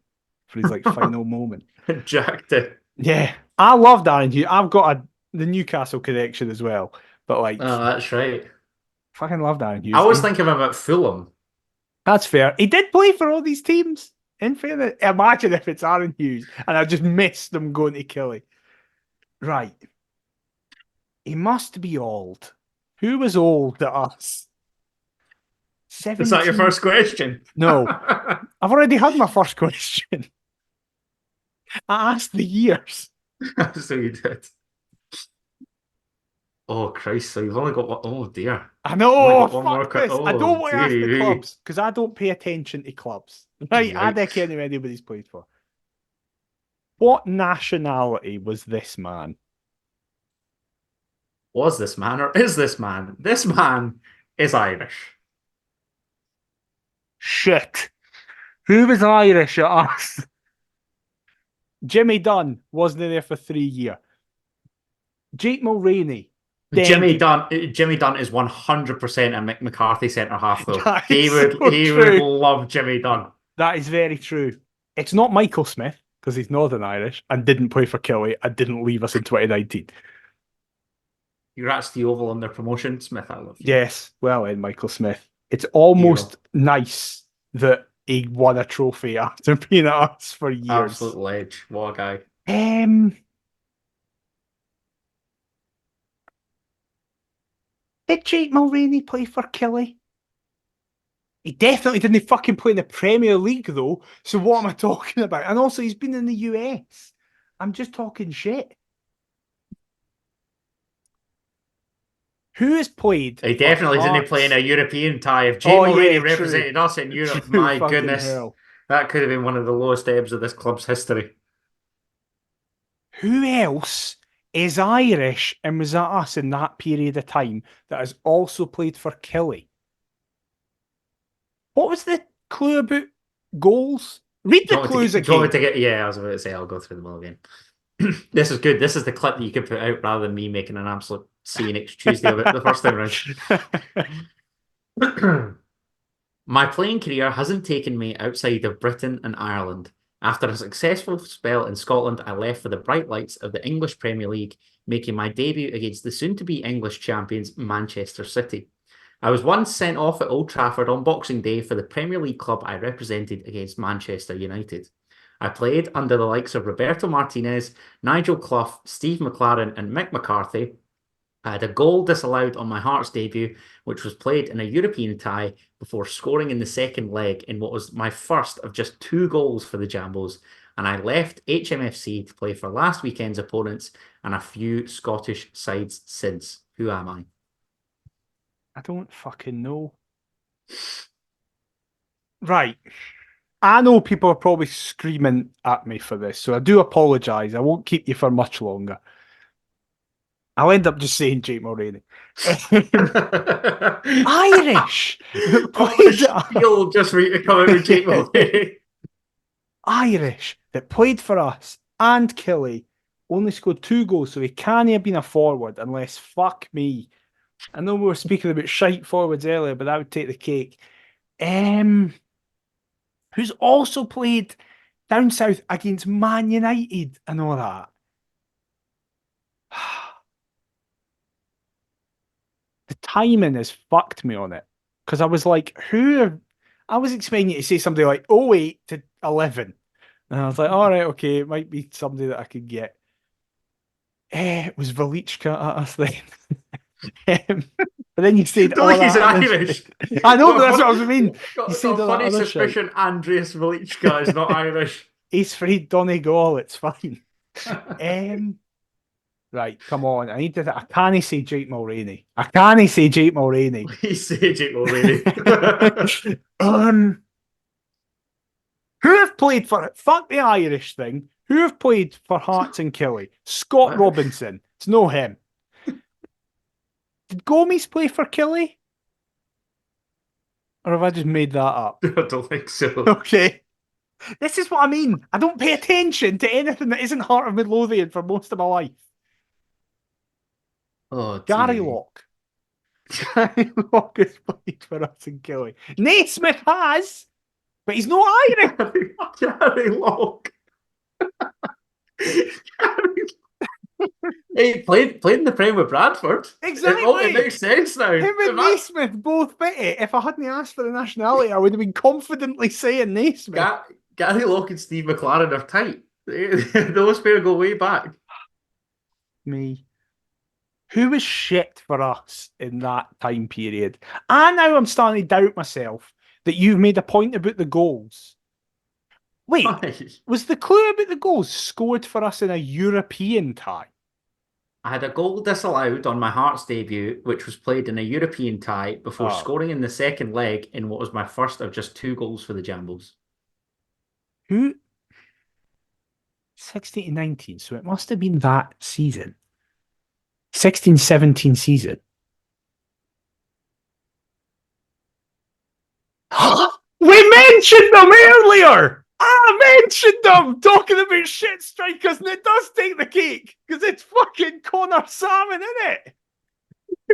for his final moment. Jacked it. Yeah, I loved Aaron Hughes. I've got the Newcastle connection as well, but Oh, that's right. fucking loved Aaron Hughes. I always think of him at Fulham. That's fair. He did play for all these teams. In fairness, imagine if it's Aaron Hughes and I just missed them going to Killy. Right. He must be old. Who was old at us? 17. Is that your first question? No. I've already had my first question. I asked the years. So you did. Oh, Christ. So you've only got one. Oh, dear. I know. Only got Fuck one more this. I don't Oh, want to ask the dearie. clubs because I don't pay attention to clubs. Right. I don't Yikes. care who anybody's played for. What nationality was this man? Was this man or is this man? This man is Irish. Shit. Who was Irish at us? Jimmy Dunn wasn't there for 3 years. Jake Mulroney. Jimmy Dunn is 100% a Mick McCarthy centre half, though. That He is would so he true. would love Jimmy Dunn. That is very true. It's not Michael Smith because he's Northern Irish and didn't play for Killy and didn't leave us in 2019. Congrats to the Oval on their promotion, Smith. I love you. Yes, well in Michael Smith. It's almost nice that he won a trophy after being at us for years. Absolute ledge. What a guy. Did Jake Mulroney play for Killy? He definitely didn't fucking play in the Premier League, though. So what am I talking about? And also, he's been in the US. I'm just talking shit. Who has played? He definitely didn't play in a European tie. If Jay Mulroney represented us in Europe, my goodness, that could have been one of the lowest ebbs of this club's history. Who else is Irish and was at us in that period of time that has also played for Killy? What was the clue about goals? Read the clues again. I was about to say I'll go through them all again. This is good. This is the clip that you could put out rather than me making an absolute scene next Tuesday of it the first time around. My playing career hasn't taken me outside of Britain and Ireland. After a successful spell in Scotland, I left for the bright lights of the English Premier League, making my debut against the soon-to-be English champions Manchester City. I was once sent off at Old Trafford on Boxing Day for the Premier League club I represented against Manchester United. I played under the likes of Roberto Martinez, Nigel Clough, Steve McLaren, and Mick McCarthy. I had a goal disallowed on my Hearts debut, which was played in a European tie before scoring in the second leg in what was my first of just 2 goals for the Jambos. And I left HMFC to play for last weekend's opponents and a few Scottish sides since. Who am I? I don't fucking know. Right. I know people are probably screaming at me for this, so I do apologise. I won't keep you for much longer. I'll end up just saying Jake Mulroney. Irish! You'll just read to come out with Jake Mulroney. Irish that played for us and Killie only scored 2 goals, so he can't have been a forward unless, fuck me. I know we were speaking about shite forwards earlier, but that would take the cake. Who's also played down south against Man United and all that. The timing has fucked me on it. Because I was like, I was expecting you to say something like 08 to 11. And I was like, all right, okay, it might be somebody that I could get. It was Velichka at us then. But then you said, oh, he's Irish. I know, but that's what I mean. Got a funny suspicion Andreas Velichka is not Irish. He's free Donegal, it's fine. Right, come on. I can't say Jake Mulroney. Please say Jake Mulroney. Who have played for fuck the Irish thing? Who have played for Hearts and Killie? Scott Robinson. It's no him. Did Gomes play for Killie? Or have I just made that up? I don't think so. Okay. This is what I mean. I don't pay attention to anything that isn't Heart of Midlothian for most of my life. Oh, Gary Locke. Gary Locke has played for us in Killie. Naismith has, but he's not Irish. Gary Locke. He played in the Prem with Bradford. Exactly. It makes sense now. Him and Naismith both bit it. If I hadn't asked for the nationality, I would have been confidently saying Naismith. Gary Locke and Steve McLaren are tight. Those pair go way back. Me. Who was shit for us in that time period? And now I'm starting to doubt myself that you've made a point about the goals. Wait, was the clue about the goals scored for us in a European tie? I had a goal disallowed on my Hearts debut, which was played in a European tie before scoring in the second leg in what was my first of just 2 goals for the Jambos. Who? 16 to 19, so it must have been that season. 16-17 season. We mentioned them earlier! I mentioned them talking about shit strikers, and it does take the cake because it's fucking Connor Salmon, isn't it?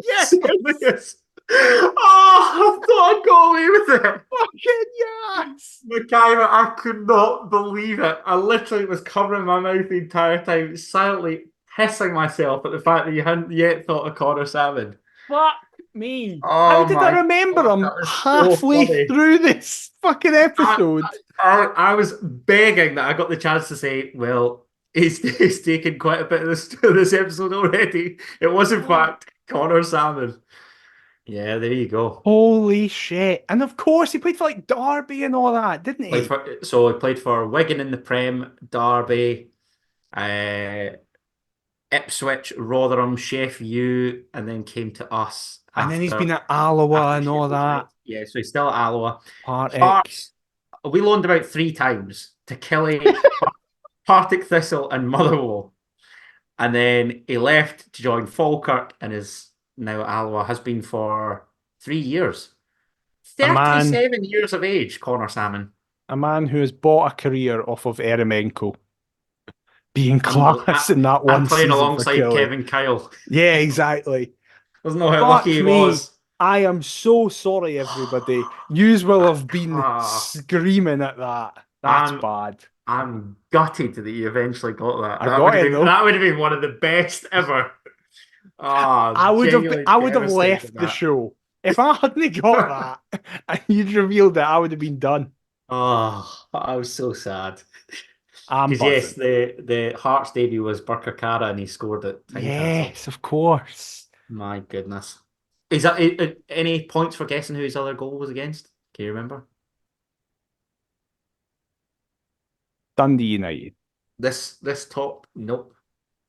Yes! Yes. Oh, I thought I got away with it. Fucking yes! McIver, I could not believe it. I literally was covering my mouth the entire time, silently pissing myself at the fact that you hadn't yet thought of Connor Salmon. Fuck me. Oh, how did I remember him halfway through this fucking episode? I was begging that I got the chance to say, well, he's taken quite a bit of this episode already. It was, in fact, Connor Salmon. Yeah, there you go. Holy shit. And of course, he played for like Derby and all that, didn't he? So he played for Wigan in the Prem, Derby, Ipswich, Rotherham, Sheffield U, and then came to us. And then he's been at Alloa and all that. Yeah, so he's still at Alloa. Partick. We loaned about 3 times to Killie, Partick Thistle, and Motherwell. And then he left to join Falkirk and is now at Alloa, has been for 3 years. 37 years of age, Connor Salmon. A man who has bought a career off of Eremenko. Being class in that one season. And playing alongside Killie. Kevin Kyle. Yeah, exactly. Doesn't know how lucky he was. I am so sorry, everybody. Yous will have been screaming at that. That's bad. I'm gutted that you eventually got that. That would have been one of the best ever. I would have left the show If I hadn't got that and you'd revealed it, I would have been done. Oh, I was so sad. I'm Because yes, buzzing. the Hearts debut was Burkakara and he scored at Tynecastle. Yes, of course. My goodness. Is that any points for guessing who his other goal was against? Can you remember? Dundee United. This top? Nope.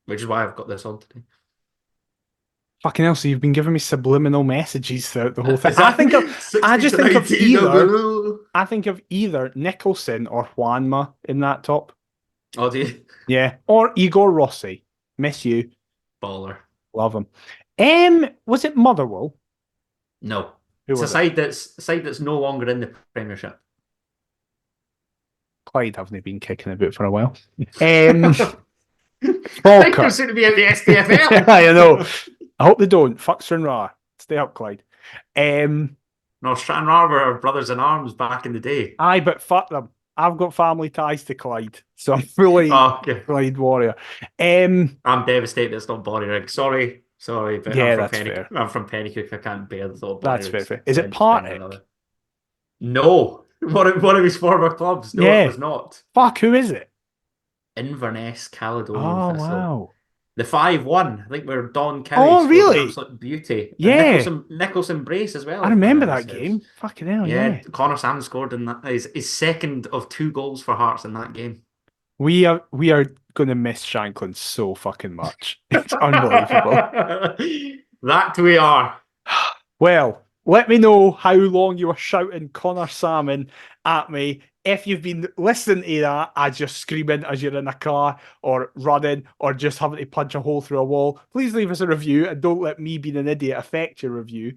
Which is why I've got this on today. Fucking hell, so you've been giving me subliminal messages throughout the whole thing. Is that I 16 just to think of 19? either. I think of either Nicholson or Juanma in that top. Oh, do you? Yeah. Or Igor Rossi. Miss you. Baller. Love him. Was it Motherwell? No. Who It's a was it? side that's no longer in the Premiership. Clyde haven't been kicking about for a while. I think they're soon to be out the SPFL. I know. I hope they don't. Fuck Stranraer. Stay up, Clyde. No, Stranraer were brothers in arms back in the day. Aye, but fuck them. I've got family ties to Clyde, so I'm fully Okay. Clyde warrior. I'm devastated it's not Bonnyrigg. Sorry, but yeah, that's fair. I'm from Pennycook. I can't bear the thought. That's fair. Is it Partick? No, one of his former clubs. No, yeah. It was not. Fuck, who is it? Inverness, Caledonian Oh, Thistle. wow. The 5-1. I think where Don Cowie Oh, really? an absolute beauty. Yeah. And Nicholson Brace as well. I remember that game. Fucking hell, yeah. Connor Sam scored in that. His second of 2 goals for Hearts in that game. We are going to miss Shanklin so fucking much. It's unbelievable. That we are. Well, let me know how long you were shouting Connor Salmon at me. If you've been listening to that as you're screaming as you're in a car or running or just having to punch a hole through a wall, please leave us a review and don't let me being an idiot affect your review.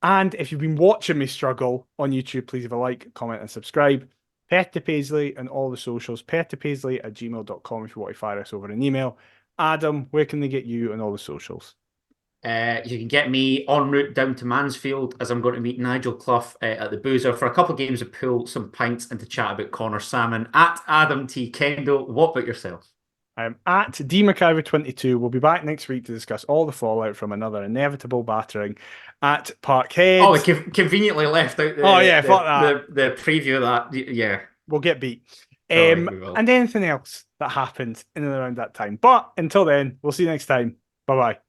And if you've been watching me struggle on YouTube, please leave a like, comment, and subscribe. Perth to Paisley and all the socials, perthtopaisley@gmail.com if you want to fire us over an email. Adam, where can they get you on all the socials? You can get me en route down to Mansfield as I'm going to meet Nigel Clough at the Boozer for a couple of games of pool, some pints, and to chat about Connor Salmon at Adam T. Kendall. What about yourself? I'm at DMcIver22. We'll be back next week to discuss all the fallout from another inevitable battering at Parkhead. Oh, we conveniently left out the preview of that. Yeah. We'll get beat. And anything else that happened in and around that time. But until then, we'll see you next time. Bye-bye.